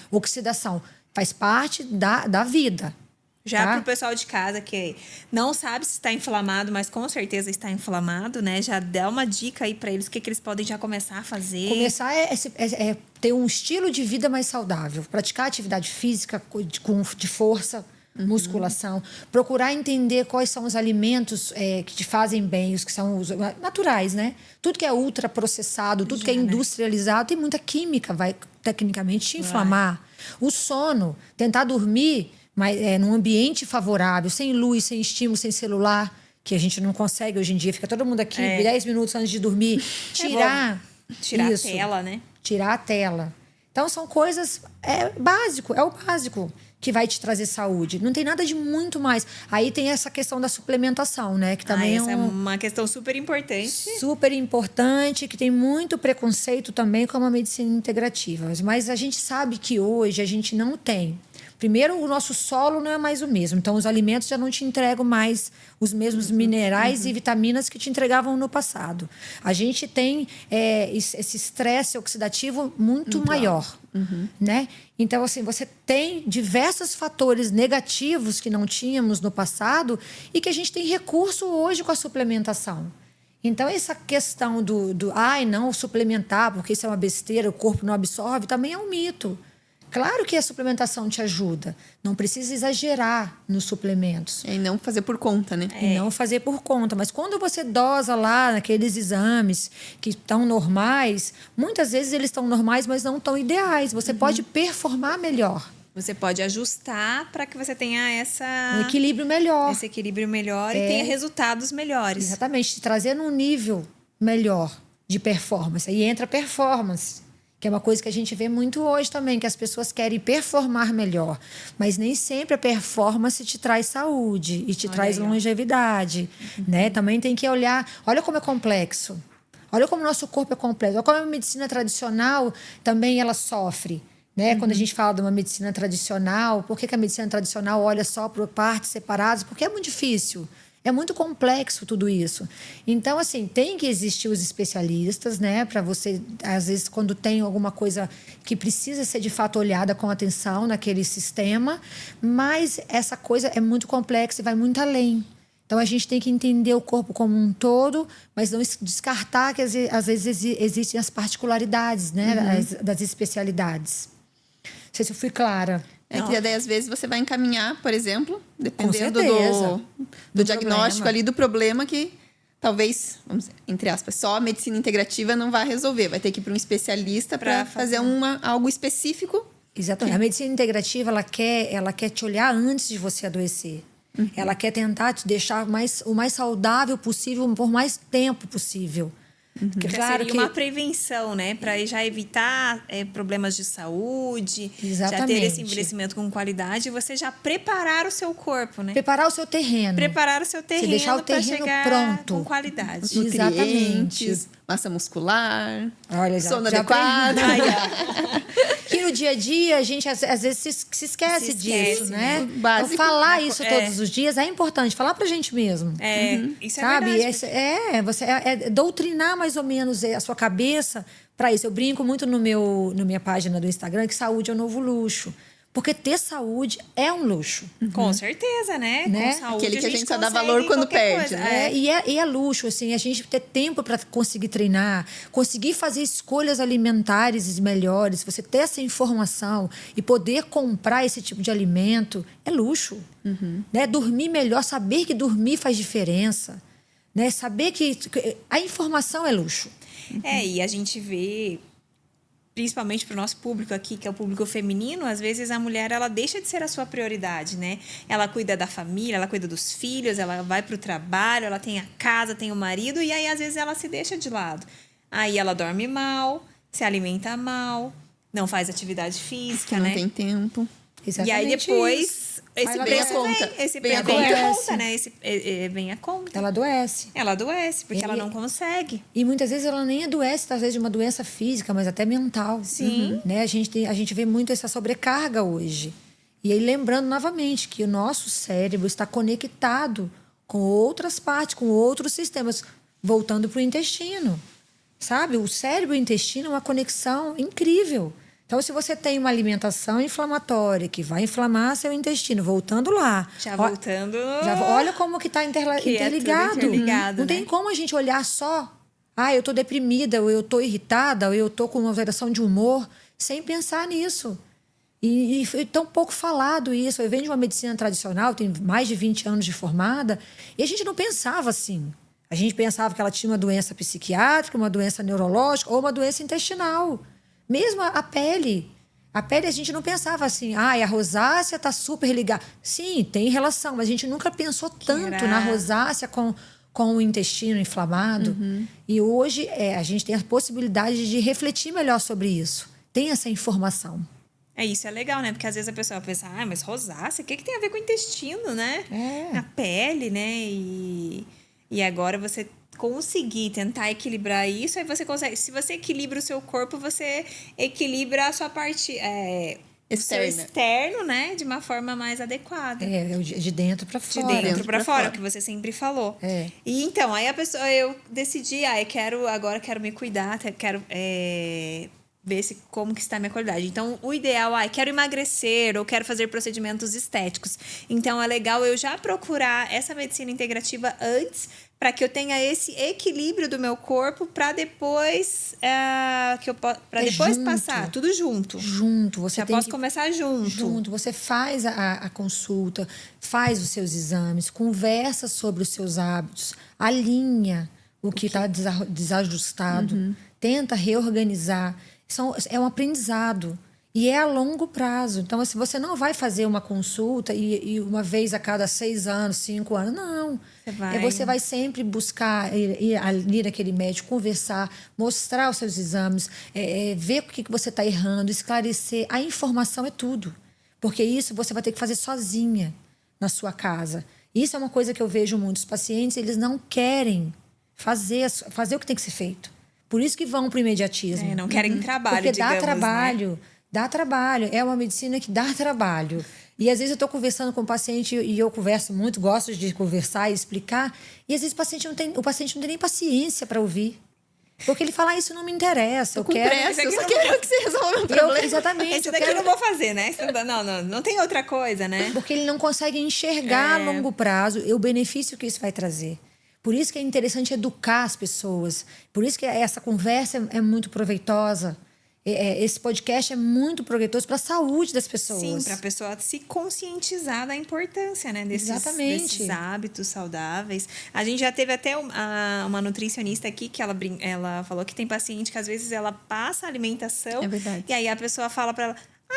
oxidação. Faz parte da vida. Já tá? para o pessoal de casa que não sabe se está inflamado, mas com certeza está inflamado, né? Já dá uma dica aí para eles, o que eles podem já começar a fazer. Começar é ter um estilo de vida mais saudável. Praticar atividade física de força, musculação. Procurar entender quais são os alimentos que te fazem bem, os que são os naturais, né? Tudo que é ultraprocessado, tudo que é industrializado, tem muita química, vai tecnicamente te inflamar. O sono, tentar dormir num ambiente favorável, sem luz, sem estímulo, sem celular, que a gente não consegue hoje em dia. Fica todo mundo aqui 10 minutos antes de dormir. Tirar a tela, né? Tirar a tela. Então, são coisas... É o básico que vai te trazer saúde. Não tem nada de muito mais. Aí tem essa questão da suplementação, né? Que também essa é uma questão super importante. Super importante, que tem muito preconceito também com a medicina integrativa. Mas a gente sabe que hoje a gente não tem. Primeiro, o nosso solo não é mais o mesmo. Então, os alimentos já não te entregam mais os mesmos minerais e vitaminas que te entregavam no passado. A gente tem esse estresse oxidativo muito maior. Né? Então, assim, você tem diversos fatores negativos que não tínhamos no passado e que a gente tem recurso hoje com a suplementação. Então, essa questão não suplementar, porque isso é uma besteira, o corpo não absorve, também é um mito. Claro que a suplementação te ajuda. Não precisa exagerar nos suplementos. E não fazer por conta, né? E não fazer por conta. Mas quando você dosa lá naqueles exames que estão normais, muitas vezes eles estão normais, mas não estão ideais. Você pode performar melhor. Você pode ajustar para que você tenha um equilíbrio melhor. Esse equilíbrio melhor e tenha resultados melhores. Exatamente. Te trazer num nível melhor de performance. Aí entra a performance. Que é uma coisa que a gente vê muito hoje também, que as pessoas querem performar melhor. Mas nem sempre a performance te traz saúde e te traz longevidade. Né? Também tem que olhar... Olha como é complexo. Olha como o nosso corpo é complexo. Olha como a medicina tradicional também ela sofre. Né? Quando a gente fala de uma medicina tradicional, por que a medicina tradicional olha só por partes separadas? Porque é muito difícil. É muito complexo tudo isso. Então, assim, tem que existir os especialistas, né? Para você, às vezes, quando tem alguma coisa que precisa ser de fato olhada com atenção naquele sistema, mas essa coisa é muito complexa e vai muito além. Então, a gente tem que entender o corpo como um todo, mas não descartar que, às vezes, existem as particularidades, né? Das especialidades. Não sei se eu fui clara. Que daí, às vezes, você vai encaminhar, por exemplo, dependendo do diagnóstico problema. ali, do problema que talvez, vamos dizer, entre aspas, só a medicina integrativa não vai resolver. Vai ter que ir para um especialista para fazer algo específico. Exatamente. A medicina integrativa, ela quer te olhar antes de você adoecer. Ela quer tentar te deixar o mais saudável possível por mais tempo possível. Porque seria uma prevenção, né? Para já evitar problemas de saúde, já ter esse envelhecimento com qualidade, você já preparar o seu corpo, né? Preparar o seu terreno. Preparar o seu terreno. Você deixar o terreno pronto. Com qualidade. Nutrientes, massa muscular, sono já adequado. Que no dia a dia a gente às vezes se esquece disso, né? Básico. Então, falar isso todos os dias é importante. Falar pra gente mesmo. Isso sabe? É verdade. Você doutrinar mais ou menos a sua cabeça para isso. Eu brinco muito na minha página do Instagram que saúde é o novo luxo. Porque ter saúde é um luxo. Com certeza, né? Com saúde, aquele que a gente só dá valor quando perde, né? E é luxo, assim, a gente ter tempo para conseguir treinar, conseguir fazer escolhas alimentares melhores, você ter essa informação e poder comprar esse tipo de alimento, é luxo. Né? Dormir melhor, saber que dormir faz diferença. Né? Saber que a informação é luxo. E a gente vê, principalmente para o nosso público aqui, que é o público feminino, às vezes a mulher ela deixa de ser a sua prioridade, né? Ela cuida da família, ela cuida dos filhos, ela vai para o trabalho, ela tem a casa, tem o marido, e aí às vezes ela se deixa de lado. Aí ela dorme mal, se alimenta mal, não faz atividade física, Não né? tem tempo. Exatamente E aí depois isso. esse Ela preço vem a vem, conta. esse Vem a vem a conta. conta, né? Vem a conta. Ela adoece. Ela adoece, porque E- ela não consegue. E muitas vezes ela nem adoece, às vezes, de uma doença física, mas até mental. Sim. Né? A gente vê muito essa sobrecarga hoje. E aí, lembrando novamente que o nosso cérebro está conectado com outras partes, com outros sistemas, voltando para o intestino. Sabe? O cérebro e o intestino é uma conexão incrível. Então, se você tem uma alimentação inflamatória que vai inflamar seu intestino, voltando lá. Já voltando. Olha como que está Que é tudo interligado. interligado, Não né? tem como a gente olhar só. Eu estou deprimida, ou eu estou irritada, ou eu estou com uma alteração de humor, sem pensar nisso. E foi tão pouco falado isso. Eu venho de uma medicina tradicional, tenho mais de 20 anos de formada, e a gente não pensava assim. A gente pensava que ela tinha uma doença psiquiátrica, uma doença neurológica ou uma doença intestinal. Mesmo a pele. A pele a gente não pensava assim, a rosácea está super ligada. Sim, tem relação, mas a gente nunca pensou tanto na rosácea com o intestino inflamado. E hoje a gente tem a possibilidade de refletir melhor sobre isso. Tem essa informação. Isso é legal, né? Porque às vezes a pessoa pensa, mas rosácea, o que tem a ver com o intestino, né? A pele, né? E agora você conseguir tentar equilibrar isso, aí você consegue. Se você equilibra o seu corpo, você equilibra a sua parte Externa. o seu externo, né? De uma forma mais adequada. É de dentro para De fora. dentro pra fora, o que você sempre falou. E então, aí a pessoa, eu decidi, agora quero me cuidar, quero ver como que está a minha qualidade. Então, o ideal, quero emagrecer ou quero fazer procedimentos estéticos. Então, é legal eu já procurar essa medicina integrativa antes, para que eu tenha esse equilíbrio do meu corpo, para depois depois junto. passar tudo junto. Junto, você Já tem posso que começar junto. Junto, você faz a consulta, faz os seus exames, conversa sobre os seus hábitos, alinha o que está desajustado, tenta reorganizar. É um aprendizado e é a longo prazo. Então, assim, você não vai fazer uma consulta e uma vez a cada 6 anos, 5 anos. Não. Você vai sempre buscar ir ali naquele médico, conversar, mostrar os seus exames, ver o que você está errando, esclarecer. A informação é tudo. Porque isso você vai ter que fazer sozinha na sua casa. Isso é uma coisa que eu vejo muitos pacientes, eles não querem fazer o que tem que ser feito. Por isso que vão para o imediatismo. Não querem trabalho, porque digamos, dá trabalho. Né? Dá trabalho. É uma medicina que dá trabalho. E às vezes eu estou conversando com o paciente e eu converso muito, gosto de conversar e explicar. E às vezes o paciente não tem nem paciência para ouvir. Porque ele fala, isso não me interessa. Eu quero. Pressa, eu só quero que você resolva o problema. Exatamente. Esse daqui eu não vou fazer, né? Não tem outra coisa, né? Porque ele não consegue enxergar a longo prazo o benefício que isso vai trazer. Por isso que é interessante educar as pessoas. Por isso que essa conversa é muito proveitosa. Esse podcast é muito proveitoso para a saúde das pessoas. Sim, para a pessoa se conscientizar da importância, né, desses hábitos saudáveis. A gente já teve até uma nutricionista aqui que ela falou que tem paciente que às vezes ela passa a alimentação. É verdade. E aí a pessoa fala para ela,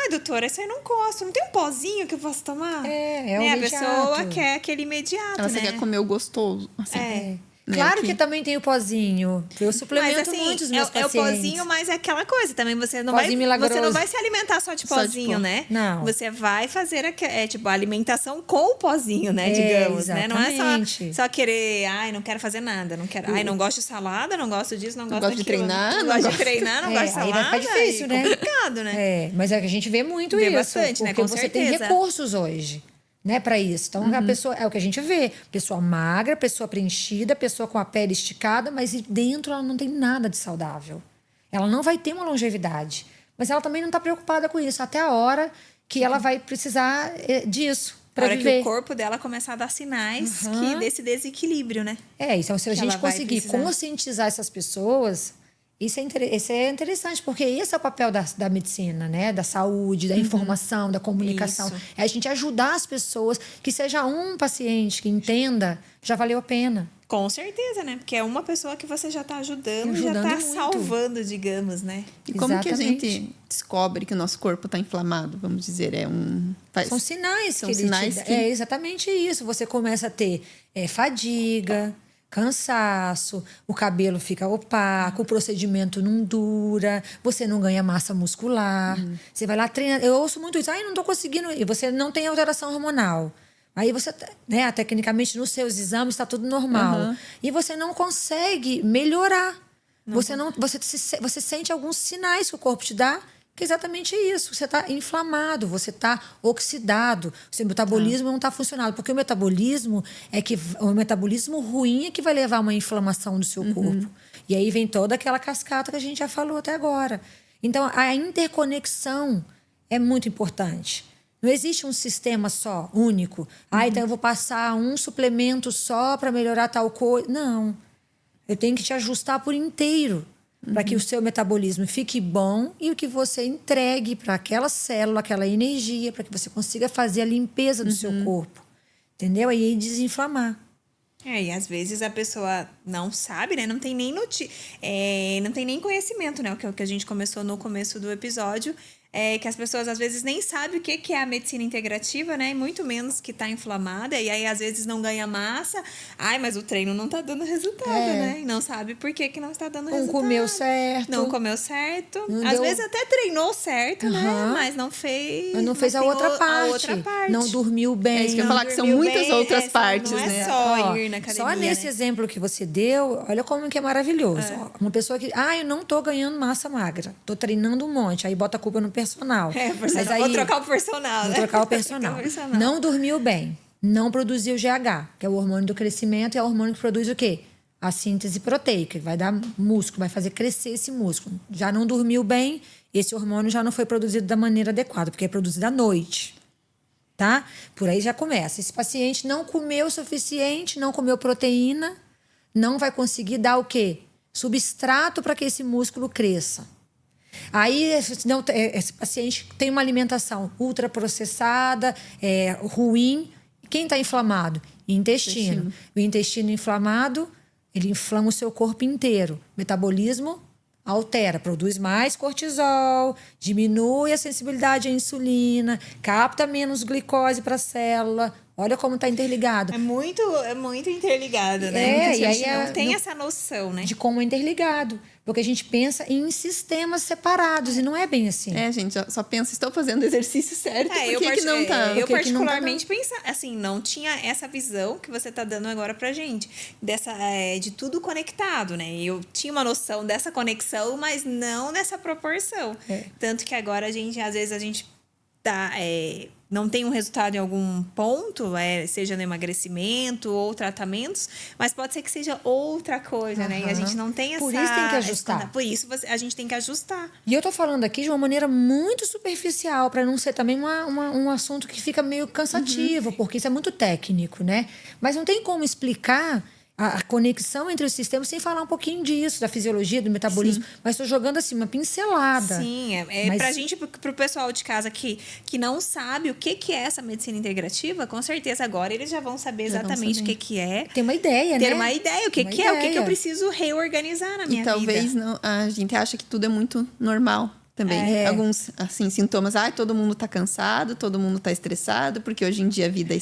doutora, isso aí eu não gosto, não tem um pozinho que eu posso tomar? O A pessoa quer aquele imediato, ela né? quer comer o gostoso. Assim. Claro que também tem o pozinho. Eu suplemento muito os meus pacientes. É o pozinho, mas é aquela coisa. Também você não vai se alimentar só de pozinho, né? Não. Você vai fazer a alimentação com o pozinho, né? Digamos, né? Não é só querer, não quero fazer nada, não quero. Não gosto de salada, não gosto disso, não gosto de treinar, não gosto de treinar, não gosto de salada. Aí vai ficar difícil, né? É complicado, né? Mas a gente vê muito isso. Bastante, né? Porque Com você certeza. tem recursos hoje. Né, para isso. Então, a pessoa, é o que a gente vê. Pessoa magra, pessoa preenchida, pessoa com a pele esticada, mas dentro ela não tem nada de saudável. Ela não vai ter uma longevidade. Mas ela também não está preocupada com isso. Até a hora que ela vai precisar disso para viver. Que o corpo dela começar a dar sinais desse desequilíbrio, né? Então, se a gente conseguir conscientizar essas pessoas, Isso é interessante, porque esse é o papel da medicina, né? Da saúde, da informação, da comunicação. Isso. É a gente ajudar as pessoas, que seja um paciente que entenda, já valeu a pena. Com certeza, né? Porque é uma pessoa que você já está ajudando, já Ajudando está muito. salvando, digamos, né? E como que a Exatamente. gente descobre que o nosso corpo está inflamado? Vamos dizer, São sinais São que ele sinais te dá. que- É exatamente isso. Você começa a ter fadiga, cansaço, o cabelo fica opaco, o procedimento não dura, você não ganha massa muscular. Você vai lá treinar. Eu ouço muito isso. Ai, não estou conseguindo. E você não tem alteração hormonal. Aí você, né, tecnicamente, nos seus exames está tudo normal. E você não consegue melhorar. Você sente alguns sinais que o corpo te dá, que é exatamente isso. Você está inflamado, você está oxidado, o seu metabolismo não está funcionando. Porque o metabolismo ruim é que vai levar a uma inflamação do seu corpo. E aí vem toda aquela cascata que a gente já falou até agora. Então, a interconexão é muito importante. Não existe um sistema só, único. Então eu vou passar um suplemento só para melhorar tal coisa. Não. Eu tenho que te ajustar por inteiro para que o seu metabolismo fique bom e o que você entregue para aquela célula, aquela energia, para que você consiga fazer a limpeza do seu corpo. Entendeu? E aí desinflamar. E às vezes a pessoa não sabe, né? Não tem nem não tem nem conhecimento, né? O que a gente começou no começo do episódio. Que as pessoas às vezes nem sabem o que é a medicina integrativa, né? E muito menos que tá inflamada. E aí, às vezes, não ganha massa. Mas o treino não tá dando resultado, né? E não sabe por que não está dando resultado. Não comeu certo. Não comeu certo. Não às deu... vezes até treinou certo, né? Mas não fez... Mas não fez a outra parte. Não dormiu bem. É isso que eu ia falar, que são muitas outras partes, não é né? só ir na academia, só nesse exemplo que você deu, olha como que é maravilhoso. Uma pessoa que... eu não tô ganhando massa magra. Tô treinando um monte. Aí bota a culpa no personal. Mas aí, vou trocar o personal, vou né? trocar o personal. Não dormiu bem. Não produziu GH, que é o hormônio do crescimento, e é o hormônio que produz o quê? A síntese proteica, que vai dar músculo, vai fazer crescer esse músculo. Já não dormiu bem, esse hormônio já não foi produzido da maneira adequada, porque é produzido à noite. Tá? Por aí já começa. Esse paciente não comeu o suficiente, não comeu proteína, não vai conseguir dar o quê? Substrato para que esse músculo cresça. Aí, esse paciente tem uma alimentação ultraprocessada, ruim. Quem está inflamado? Intestino. O intestino inflamado, ele inflama o seu corpo inteiro. Metabolismo altera, produz mais cortisol, diminui a sensibilidade à insulina, capta menos glicose para a célula. Olha como está interligado. É muito interligado, né? E aí não tem essa noção, né? De como é interligado. Porque a gente pensa em sistemas separados e não é bem assim. A gente só pensa, estou fazendo o exercício certo, por que não tá? Eu particularmente pensava, assim, não tinha essa visão que você tá dando agora pra gente, de tudo conectado, né? Eu tinha uma noção dessa conexão, mas não nessa proporção. Tanto que agora às vezes a gente não tem um resultado em algum ponto, seja no emagrecimento ou tratamentos, mas pode ser que seja outra coisa, né? E a gente não tem essa... Por isso tem que ajustar. Por isso a gente tem que ajustar. E eu tô falando aqui de uma maneira muito superficial, para não ser também um assunto que fica meio cansativo, porque isso é muito técnico, né? Mas não tem como explicar a conexão entre os sistemas sem falar um pouquinho disso, da fisiologia, do metabolismo. Mas estou jogando assim uma pincelada. Sim, pra gente, pro pessoal de casa que não sabe o que é essa medicina integrativa, com certeza agora eles já vão saber exatamente o que é. Tem uma ideia, né? Ter uma ideia, o que é, o que eu preciso reorganizar na minha vida. E talvez a gente acha que tudo é muito normal. Também. Alguns, assim, sintomas. Todo mundo tá cansado, todo mundo tá estressado, porque hoje em dia a vida é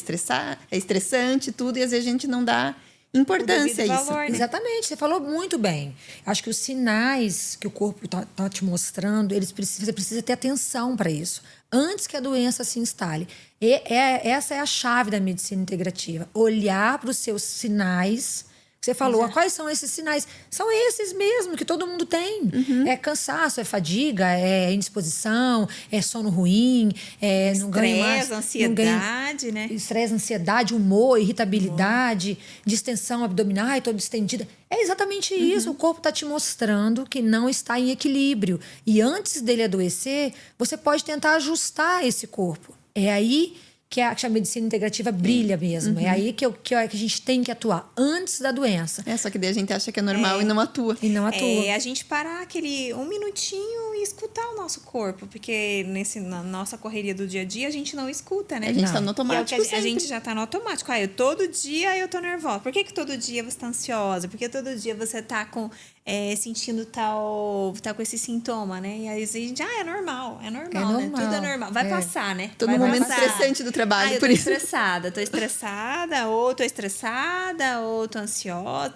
estressante, tudo, e às vezes a gente não dá importância a isso. Valor, né? Exatamente, você falou muito bem. Acho que os sinais que o corpo tá te mostrando, você precisa ter atenção para isso, antes que a doença se instale. Essa é a chave da medicina integrativa. Olhar para os seus sinais. Você falou, quais são esses sinais? São esses mesmo, que todo mundo tem. É cansaço, é fadiga, é indisposição, é sono ruim, não ganha mais... ansiedade, né? Estresse, ansiedade, humor, irritabilidade, distensão abdominal, toda distendida. É exatamente isso. O corpo está te mostrando que não está em equilíbrio. E antes dele adoecer, você pode tentar ajustar esse corpo. É aí que a medicina integrativa brilha mesmo. É aí que a gente tem que atuar, antes da doença. Só que daí a gente acha que é normal e não atua. E não atua. É a gente parar aquele 1 minutinho e escutar o nosso corpo. Porque na nossa correria do dia a dia, a gente não escuta, né? A gente tá no automático E é o que a sempre. gente já tá no automático. Todo dia eu tô nervosa. Por que todo dia você tá ansiosa? Por que todo dia você tá sentindo tal com esse sintoma, né? E aí a gente, é normal, né? Tudo é normal. Vai passar, né? Tô num momento estressante do trabalho, eu por tô isso. tô estressada, ou tô ansiosa.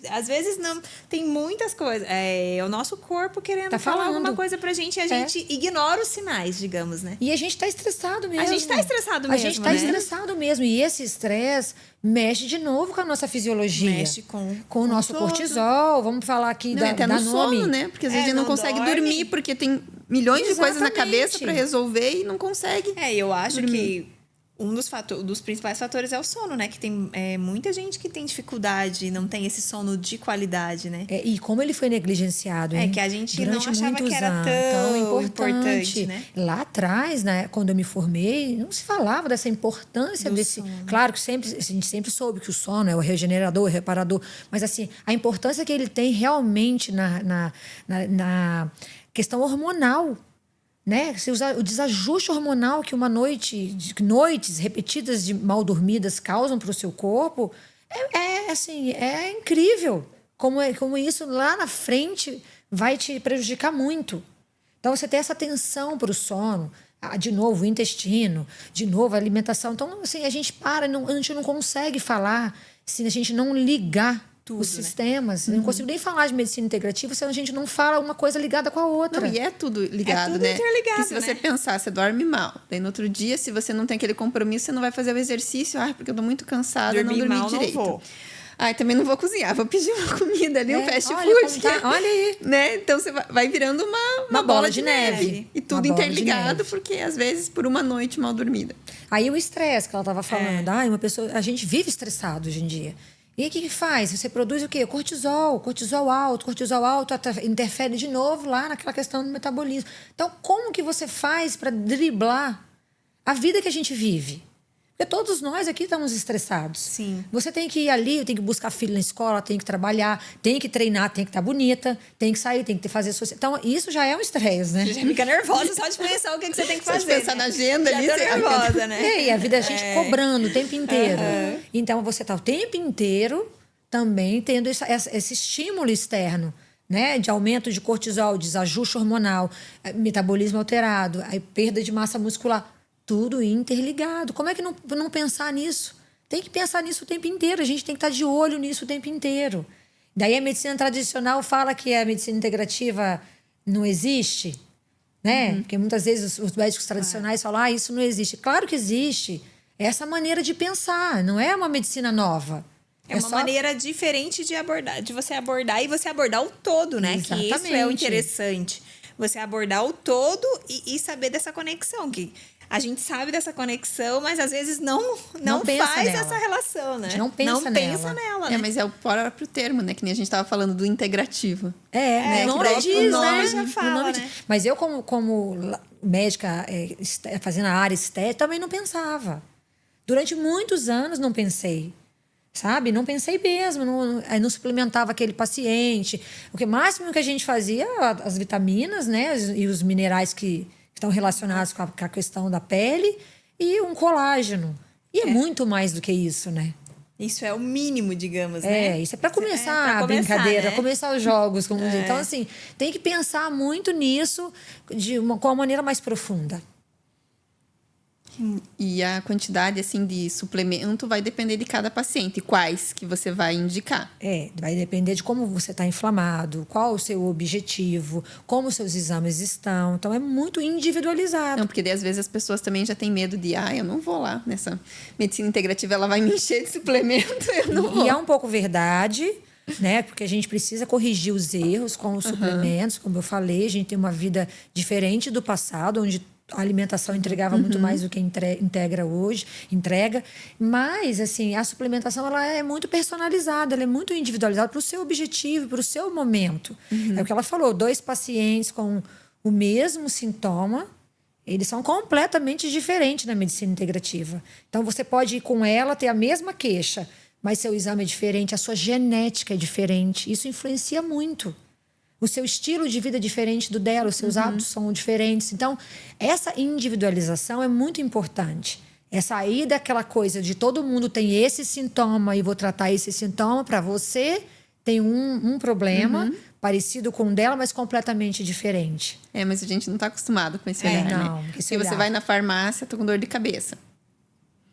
Às vezes não, tem muitas coisas. É o nosso corpo querendo Tá falar falando. alguma coisa pra gente e a gente ignora os sinais, digamos, né? E a gente tá estressado mesmo. A gente tá estressado mesmo, A gente tá né? estressado mesmo. E esse estresse mexe de novo com a nossa fisiologia. Mexe com o nosso todo. cortisol. Vamos falar aqui Não, até da no nome. sono, né? Porque às vezes a gente não consegue dorme. dormir porque tem milhões de coisas na Exatamente. cabeça pra resolver e não consegue. Eu acho que um dos principais fatores é o sono, né? Que tem muita gente que tem dificuldade, não tem esse sono de qualidade, né? E como ele foi negligenciado, hein? Que a gente Durante não achava muitos que era anos. tão importante, né? Lá atrás, né, quando eu me formei, não se falava dessa importância Do desse... sono. Claro que a gente sempre soube que o sono é o regenerador, o reparador, mas assim, a importância que ele tem realmente na questão hormonal, né? Se usar o desajuste hormonal que noites repetidas de mal dormidas causam para o seu corpo, assim, é incrível como isso lá na frente vai te prejudicar muito. Então você tem essa atenção para o sono, de novo o intestino, de novo a alimentação. Então assim, a gente não consegue falar se a gente não ligar os sistemas. Eu não consigo nem falar de medicina integrativa se a gente não fala uma coisa ligada com a outra. Não, e é tudo ligado, tudo né? interligado, Porque se você pensar, você dorme mal. Daí no outro dia, se você não tem aquele compromisso, você não vai fazer o exercício. Porque eu tô muito cansada, não dormi mal, direito. não vou. Também não vou cozinhar, vou pedir uma comida ali, um fast olha, food. olha aí. Né? Então você vai virando uma bola de neve. E tudo Uma bola de interligado, neve. porque às vezes por uma noite mal dormida. Aí o estresse que ela estava falando. A gente vive estressado hoje em dia. E aí o que faz? Você produz o quê? Cortisol alto interfere de novo lá naquela questão do metabolismo. Então, como que você faz para driblar a vida que a gente vive? Porque todos nós aqui estamos estressados. Sim. Você tem que ir ali, tem que buscar filho na escola, tem que trabalhar, tem que treinar, tem que estar bonita, tem que sair, tem que fazer social. Então, isso já é um estresse, né? Você já fica nervosa só de pensar o que você tem que Só de fazer. pensar na agenda já ali, tô você- nervosa, né? E a vida a gente cobrando o tempo inteiro. Então, você está o tempo inteiro também tendo esse estímulo externo, né? De aumento de cortisol, desajuste hormonal, metabolismo alterado, aí perda de massa muscular. Tudo interligado. Como é que não pensar nisso? Tem que pensar nisso o tempo inteiro. A gente tem que estar de olho nisso o tempo inteiro. Daí a medicina tradicional fala que a medicina integrativa não existe, né? Porque muitas vezes os médicos tradicionais falam, isso não existe. Claro que existe. É essa maneira de pensar, não é uma medicina nova. É uma maneira diferente de você abordar e você abordar o todo, né? Exatamente. Que isso é o interessante. Você abordar o todo e saber dessa conexão. Que a gente sabe dessa conexão, mas às vezes não pensa faz nela. essa relação, né? A gente não pensa nela, né? Mas é o próprio termo, né? Que nem a gente estava falando do integrativo. O nome que diz, o né? nome já fala, O nome né? diz. Mas eu, como médica fazendo a área estética, também não pensava. Durante muitos anos não pensei. Sabe? Não pensei mesmo. Não suplementava aquele paciente. O máximo que a gente fazia, as vitaminas, né? E os minerais que estão relacionados com a questão da pele e um colágeno. E é muito mais do que isso, né? Isso é o mínimo, digamos, né? Isso é para começar pra a brincadeira, né? começar os jogos. Então, assim, tem que pensar muito nisso com uma maneira mais profunda. E a quantidade, assim, de suplemento vai depender de cada paciente. Quais que você vai indicar. Vai depender de como você está inflamado, qual o seu objetivo, como os seus exames estão. Então, é muito individualizado. Não, porque daí, às vezes as pessoas também já têm medo de, eu não vou lá nessa medicina integrativa, ela vai me encher de suplemento, eu não vou. E é um pouco verdade, né? Porque a gente precisa corrigir os erros com os suplementos, como eu falei. A gente tem uma vida diferente do passado, onde a alimentação entregava muito mais do que entrega. Mas, assim, a suplementação ela é muito personalizada, ela é muito individualizada para o seu objetivo, para o seu momento. É o que ela falou, 2 pacientes com o mesmo sintoma Eles são completamente diferentes na medicina integrativa. Então, você pode ir com ela, ter a mesma queixa, mas seu exame é diferente, a sua genética é diferente. Isso influencia muito. O seu estilo de vida é diferente do dela, os seus hábitos são diferentes. Então, essa individualização é muito importante. É sair daquela coisa de todo mundo tem esse sintoma e vou tratar esse sintoma. Para você, tem um problema parecido com o dela, mas completamente diferente. Mas a gente não está acostumado com esse olhar, não, né? esse Se olhar. você vai na farmácia, tô com dor de cabeça.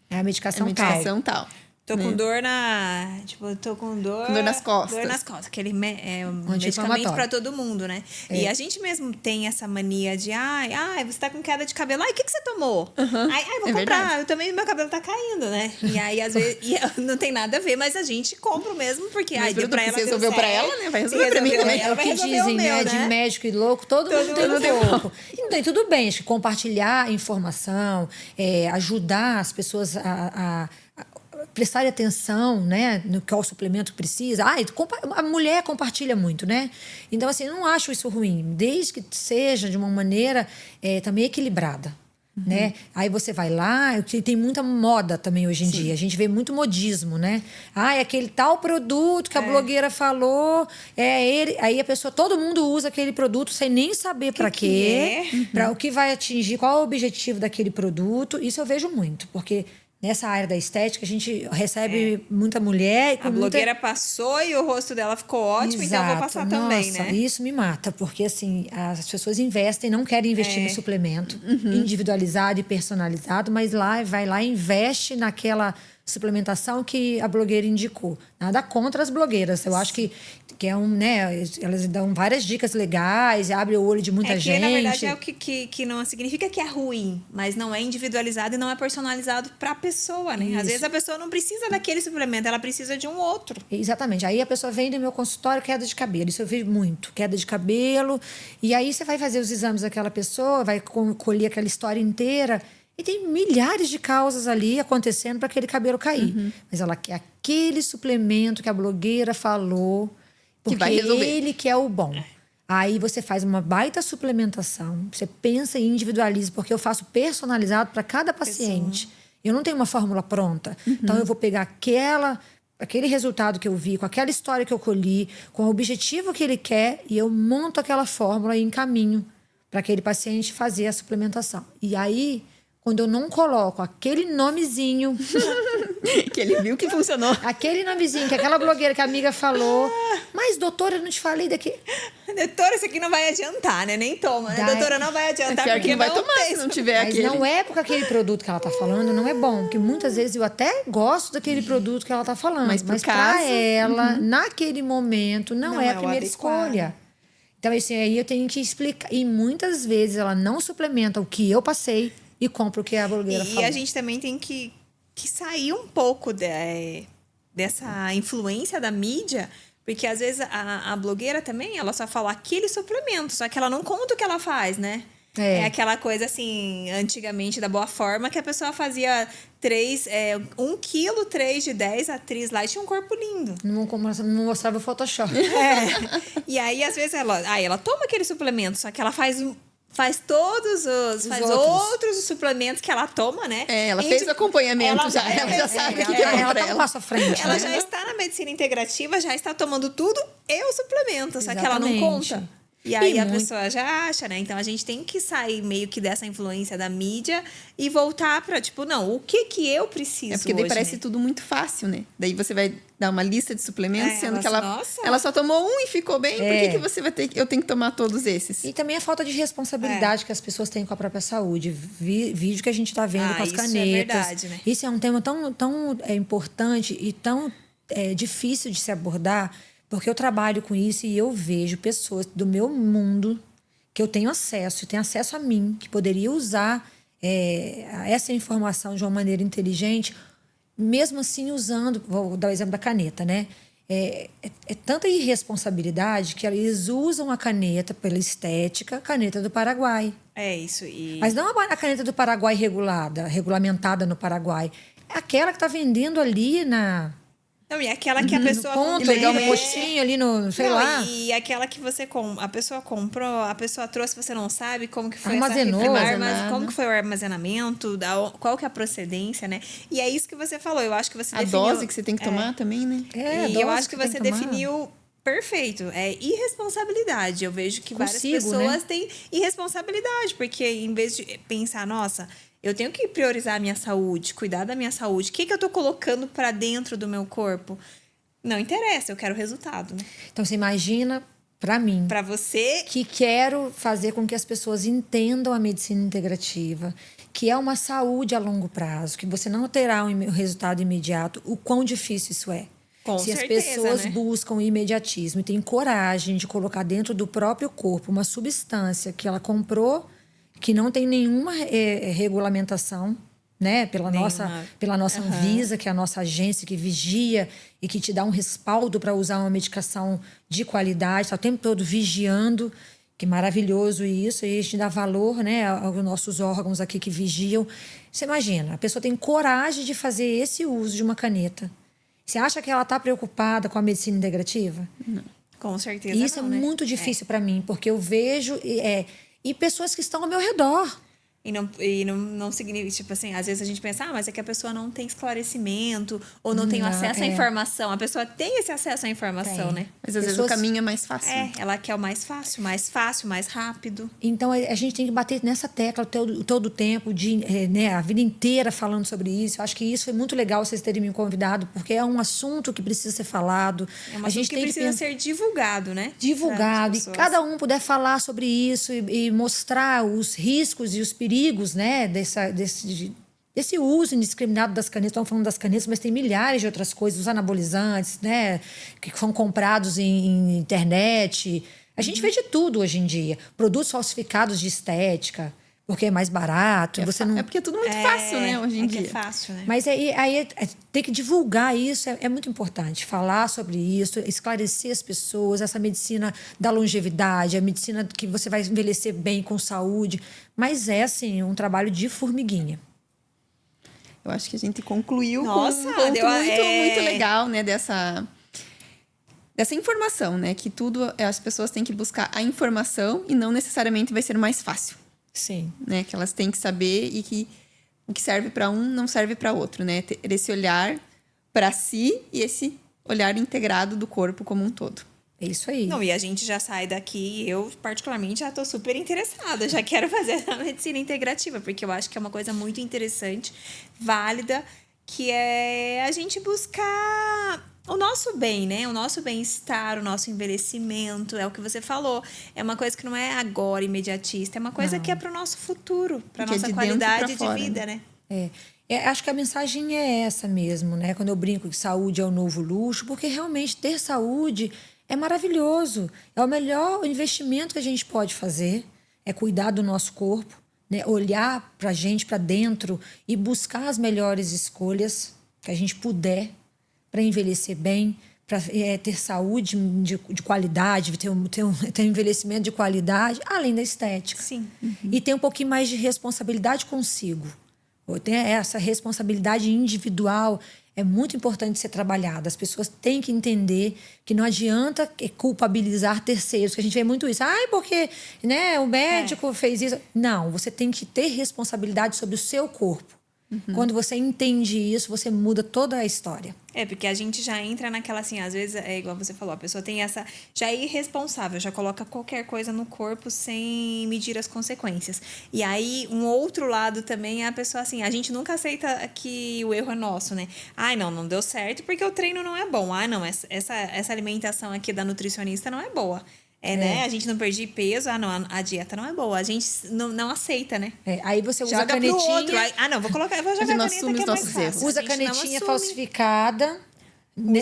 É a medicação, É medicação tal. Tô com dor na... Tipo, tô com dor... Com dor nas costas. Dor nas costas. Aquele medicamento Anti-inflamatório. pra todo mundo, né? E a gente mesmo tem essa mania de... Ai, você tá com queda de cabelo. Ai, o que você tomou? Ai, vou comprar. Verdade. Eu também, meu cabelo tá caindo, né? E aí, às vezes... não tem nada a ver, mas a gente compra mesmo. Porque, deu pra ela... Se resolveu deu pra certo. ela, né? Vai Se resolver pra mim resolveu também. ela, É o vai que resolver dizem, o meu, né? De médico e louco, todo mundo tem louco. E não tem tudo bem, acho que compartilhar informação, ajudar as pessoas a prestarem atenção, né, no qual suplemento precisa. A mulher compartilha muito, né? Então, assim, eu não acho isso ruim, desde que seja de uma maneira também equilibrada. Né? Aí você vai lá, tem muita moda também hoje em dia. A gente vê muito modismo, né? Aquele tal produto que a blogueira falou, ele. Aí a pessoa, todo mundo usa aquele produto sem nem saber para quê, para o que vai atingir, qual é o objetivo daquele produto. Isso eu vejo muito, porque nessa área da estética, a gente recebe muita mulher. A blogueira passou e o rosto dela ficou ótimo, então eu vou passar também, né? Isso me mata, porque assim, as pessoas investem, não querem investir no suplemento individualizado e personalizado, mas vai lá e investe naquela suplementação que a blogueira indicou. Nada contra as blogueiras. Eu acho que né? Elas dão várias dicas legais, abre o olho de muita gente. Na verdade, é o que não significa que é ruim, mas não é individualizado e não é personalizado para a pessoa, né? Às vezes a pessoa não precisa daquele suplemento, ela precisa de um outro. Exatamente. Aí a pessoa vem do meu consultório, queda de cabelo. Isso eu vejo muito, queda de cabelo. E aí você vai fazer os exames daquela pessoa, vai colher aquela história inteira. E tem milhares de causas ali acontecendo para aquele cabelo cair. Mas ela quer aquele suplemento que a blogueira falou, porque vai resolver. ele que é o bom. Aí você faz uma baita suplementação, você pensa e individualiza, porque eu faço personalizado para cada paciente. Eu não tenho uma fórmula pronta. Então eu vou pegar aquele resultado que eu vi, com aquela história que eu colhi, com o objetivo que ele quer, e eu monto aquela fórmula e encaminho para aquele paciente fazer a suplementação. E aí, quando eu não coloco aquele nomezinho... que ele viu que funcionou. Aquele nomezinho que aquela blogueira que a amiga falou. Mas, doutora, eu não te falei daqui... Doutora, isso aqui não vai adiantar, né? Nem toma, né? Doutora, não vai adiantar, pior porque que não vai tomar se não tiver Mas aquele. não é porque aquele produto que ela tá falando não é bom. Porque muitas vezes eu até gosto daquele produto que ela tá falando. Mas Mas pro para caso, ela, naquele momento, não é a o primeira adequado. escolha. Então, assim, aí eu tenho que explicar. E muitas vezes ela não suplementa o que eu passei e compra o que a blogueira falou. E a gente também tem que sair um pouco dessa influência da mídia, porque às vezes a blogueira também, ela só fala aquele suplemento, só que ela não conta o que ela faz, né? É aquela coisa assim, antigamente da Boa Forma, que a pessoa fazia 1 quilo, 3 de 10, a atriz lá e tinha um corpo lindo. Não mostrava o Photoshop. E aí, às vezes, ela toma aquele suplemento, só que ela faz todos outros suplementos que ela toma, né? Ela fez o acompanhamento ela já sabe o que é bom Ela pra tá um ela. passo à frente. Ela né? já está na medicina integrativa, já está tomando tudo e o suplemento, só que ela não Exatamente. conta. E aí a muito- pessoa já acha, né? Então a gente tem que sair meio que dessa influência da mídia e voltar pra, tipo, não, o que eu preciso Porque daí hoje, parece né? tudo muito fácil, né? Daí você vai dar uma lista de suplementos, sendo ela que ela, nossa. ela só tomou um e ficou bem. Por que você vai eu tenho que tomar todos esses? E também a falta de responsabilidade que as pessoas têm com a própria saúde. Vídeo que a gente está vendo com as isso é canetas. verdade, né? Isso é um tema tão importante e tão difícil de se abordar, porque eu trabalho com isso e eu vejo pessoas do meu mundo que eu tenho acesso, a mim, que poderia usar essa informação de uma maneira inteligente, mesmo assim usando, vou dar o exemplo da caneta, né? É tanta irresponsabilidade que eles usam a caneta pela estética, a caneta do Paraguai. É isso. E... Mas não a caneta do Paraguai regulamentada no Paraguai. É aquela que está vendendo ali Não, e aquela que a pessoa Ponto, legal, ali, é. no postinho, ali no, sei Não, lá. E aquela que a pessoa comprou, a pessoa trouxe, você não sabe como que foi Armazenou. como que foi o armazenamento, qual que é a procedência, né? E é isso que você falou, eu acho que você A definiu... dose que você tem que tomar também, né? É, e dose eu acho que tem você tomar. definiu perfeito. É irresponsabilidade. Eu vejo que várias Consigo, pessoas né? têm irresponsabilidade, porque em vez de pensar, nossa, eu tenho que priorizar a minha saúde, cuidar da minha saúde, o que eu tô colocando para dentro do meu corpo? Não interessa, eu quero resultado, né? Então, você imagina, para mim, Para você, que quero fazer com que as pessoas entendam a medicina integrativa, que é uma saúde a longo prazo, que você não terá um resultado imediato, o quão difícil isso é. Com Se as certeza, pessoas né? buscam o imediatismo e têm coragem de colocar dentro do próprio corpo uma substância que ela comprou, que não tem nenhuma regulamentação, né, pela nossa Anvisa, que é a nossa agência que vigia e que te dá um respaldo para usar uma medicação de qualidade, está o tempo todo vigiando, que maravilhoso isso, e a gente dá valor, né, aos nossos órgãos aqui que vigiam. Você imagina, a pessoa tem coragem de fazer esse uso de uma caneta. Você acha que ela está preocupada com a medicina integrativa? Não. com certeza E isso não, é né? muito difícil para mim, porque eu vejo e pessoas que estão ao meu redor. E não significa, tipo assim, às vezes a gente pensa, mas é que a pessoa não tem esclarecimento ou não tem o acesso à informação. A pessoa tem esse acesso à informação, Tem. né? Mas às vezes o caminho é mais fácil. Ela quer o mais fácil, mais rápido. Então, a gente tem que bater nessa tecla todo o tempo, a vida inteira falando sobre isso. Eu acho que isso foi muito legal vocês terem me convidado, porque é um assunto que precisa ser falado. É um assunto que precisa ser divulgado, né? Divulgado. E cada um puder falar sobre isso e mostrar os riscos e os perigos, né, desse uso indiscriminado das canetas. Estamos falando das canetas, mas tem milhares de outras coisas, os anabolizantes, né, que são comprados em internet. A gente vê de tudo hoje em dia. Produtos falsificados de estética, porque é mais barato. É porque é tudo muito fácil, né, hoje em dia. É fácil, né? Mas tem que divulgar isso, é muito importante. Falar sobre isso, esclarecer as pessoas, essa medicina da longevidade, a medicina que você vai envelhecer bem, com saúde. Mas é, assim, um trabalho de formiguinha. Eu acho que a gente concluiu Nossa, com um ponto deu muito legal, né, dessa informação, né? Que tudo, as pessoas têm que buscar a informação e não necessariamente vai ser mais fácil. Sim. Né? Que elas têm que saber e que o que serve para um não serve para outro, né? Ter esse olhar para si e esse olhar integrado do corpo como um todo. É isso aí. Não, e a gente já sai daqui, eu particularmente já estou super interessada, já quero fazer a medicina integrativa, porque eu acho que é uma coisa muito interessante, válida, que é a gente buscar o nosso bem, né? O nosso bem-estar, o nosso envelhecimento, é o que você falou. É uma coisa que não é agora imediatista, é uma coisa que é para o nosso futuro, para Que é nossa de qualidade dentro pra fora, de vida, né? Acho que a mensagem é essa mesmo, né? Quando eu brinco que saúde é o novo luxo, porque realmente ter saúde é maravilhoso. É o melhor investimento que a gente pode fazer, é cuidar do nosso corpo, né? Olhar para a gente, para dentro e buscar as melhores escolhas que a gente puder para envelhecer bem, para ter saúde de qualidade, ter um envelhecimento de qualidade, além da estética. Sim. E ter um pouquinho mais de responsabilidade consigo. Tem essa responsabilidade individual, é muito importante ser trabalhada. As pessoas têm que entender que não adianta culpabilizar terceiros, que a gente vê muito isso. Porque, né, o médico fez isso. Não, você tem que ter responsabilidade sobre o seu corpo. Quando você entende isso, você muda toda a história. Porque a gente já entra naquela, assim, às vezes, é igual você falou, a pessoa tem essa... Já é irresponsável, já coloca qualquer coisa no corpo sem medir as consequências. E aí, um outro lado também é a pessoa, assim, a gente nunca aceita que o erro é nosso, né? Não deu certo porque o treino não é bom. Não, essa alimentação aqui da nutricionista não é boa. Né? A gente não perdi peso. Não, a dieta não é boa. A gente não aceita, né? Aí você usa joga a canetinha. Pro outro. Vou jogar a caneta assume que os é mais nossos fácil. erros. Usa a canetinha falsificada,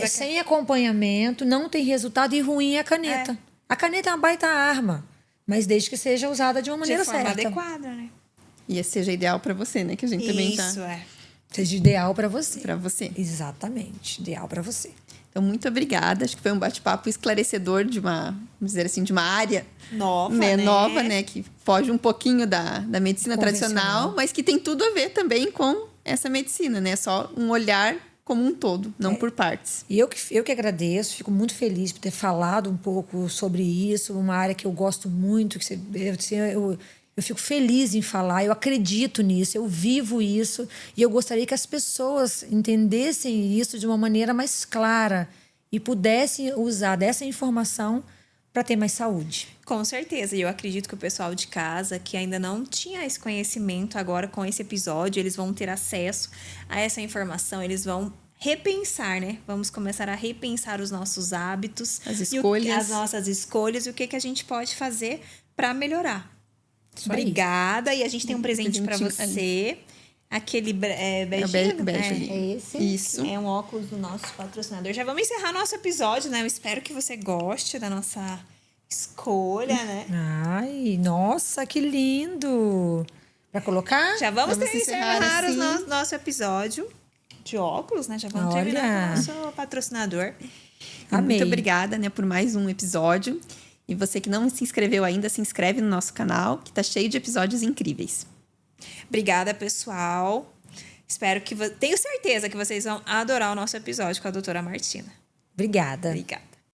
sem acompanhamento, não tem resultado e ruim é a caneta. A caneta é uma baita arma, mas desde que seja usada de uma maneira de forma certa. adequada, né? E seja ideal para você, né? Que a gente também tá... Isso, Seja ideal para você. Para você. Exatamente, ideal para você. Então, muito obrigada. Acho que foi um bate-papo esclarecedor de uma, vamos dizer assim, de uma área nova, né? Que foge um pouquinho da medicina tradicional, mas que tem tudo a ver também com essa medicina, né? Só um olhar como um todo, não por partes. E eu que agradeço, fico muito feliz por ter falado um pouco sobre isso, uma área que eu gosto muito, eu fico feliz em falar, eu acredito nisso, eu vivo isso, e eu gostaria que as pessoas entendessem isso de uma maneira mais clara e pudessem usar dessa informação para ter mais saúde. Com certeza, e eu acredito que o pessoal de casa que ainda não tinha esse conhecimento, agora com esse episódio, eles vão ter acesso a essa informação, eles vão repensar, né? Vamos começar a repensar os nossos hábitos, as escolhas, as nossas escolhas e o que a gente pode fazer para melhorar. Isso aí. Obrigada, e a gente tem um presente para você. Aquele beijinho, bege É esse? Isso. É um óculos do nosso patrocinador. Já vamos encerrar nosso episódio, né? Eu espero que você goste da nossa escolha, né? Ai, nossa, que lindo! Para colocar? Já vamos encerrar o assim. nosso episódio de óculos, né? Já vamos Olha. terminar com o nosso patrocinador. Amei. Muito obrigada, né, por mais um episódio. E você que não se inscreveu ainda, se inscreve no nosso canal, que tá cheio de episódios incríveis. Obrigada, pessoal. Tenho certeza que vocês vão adorar o nosso episódio com a doutora Martina. Obrigada. Obrigada.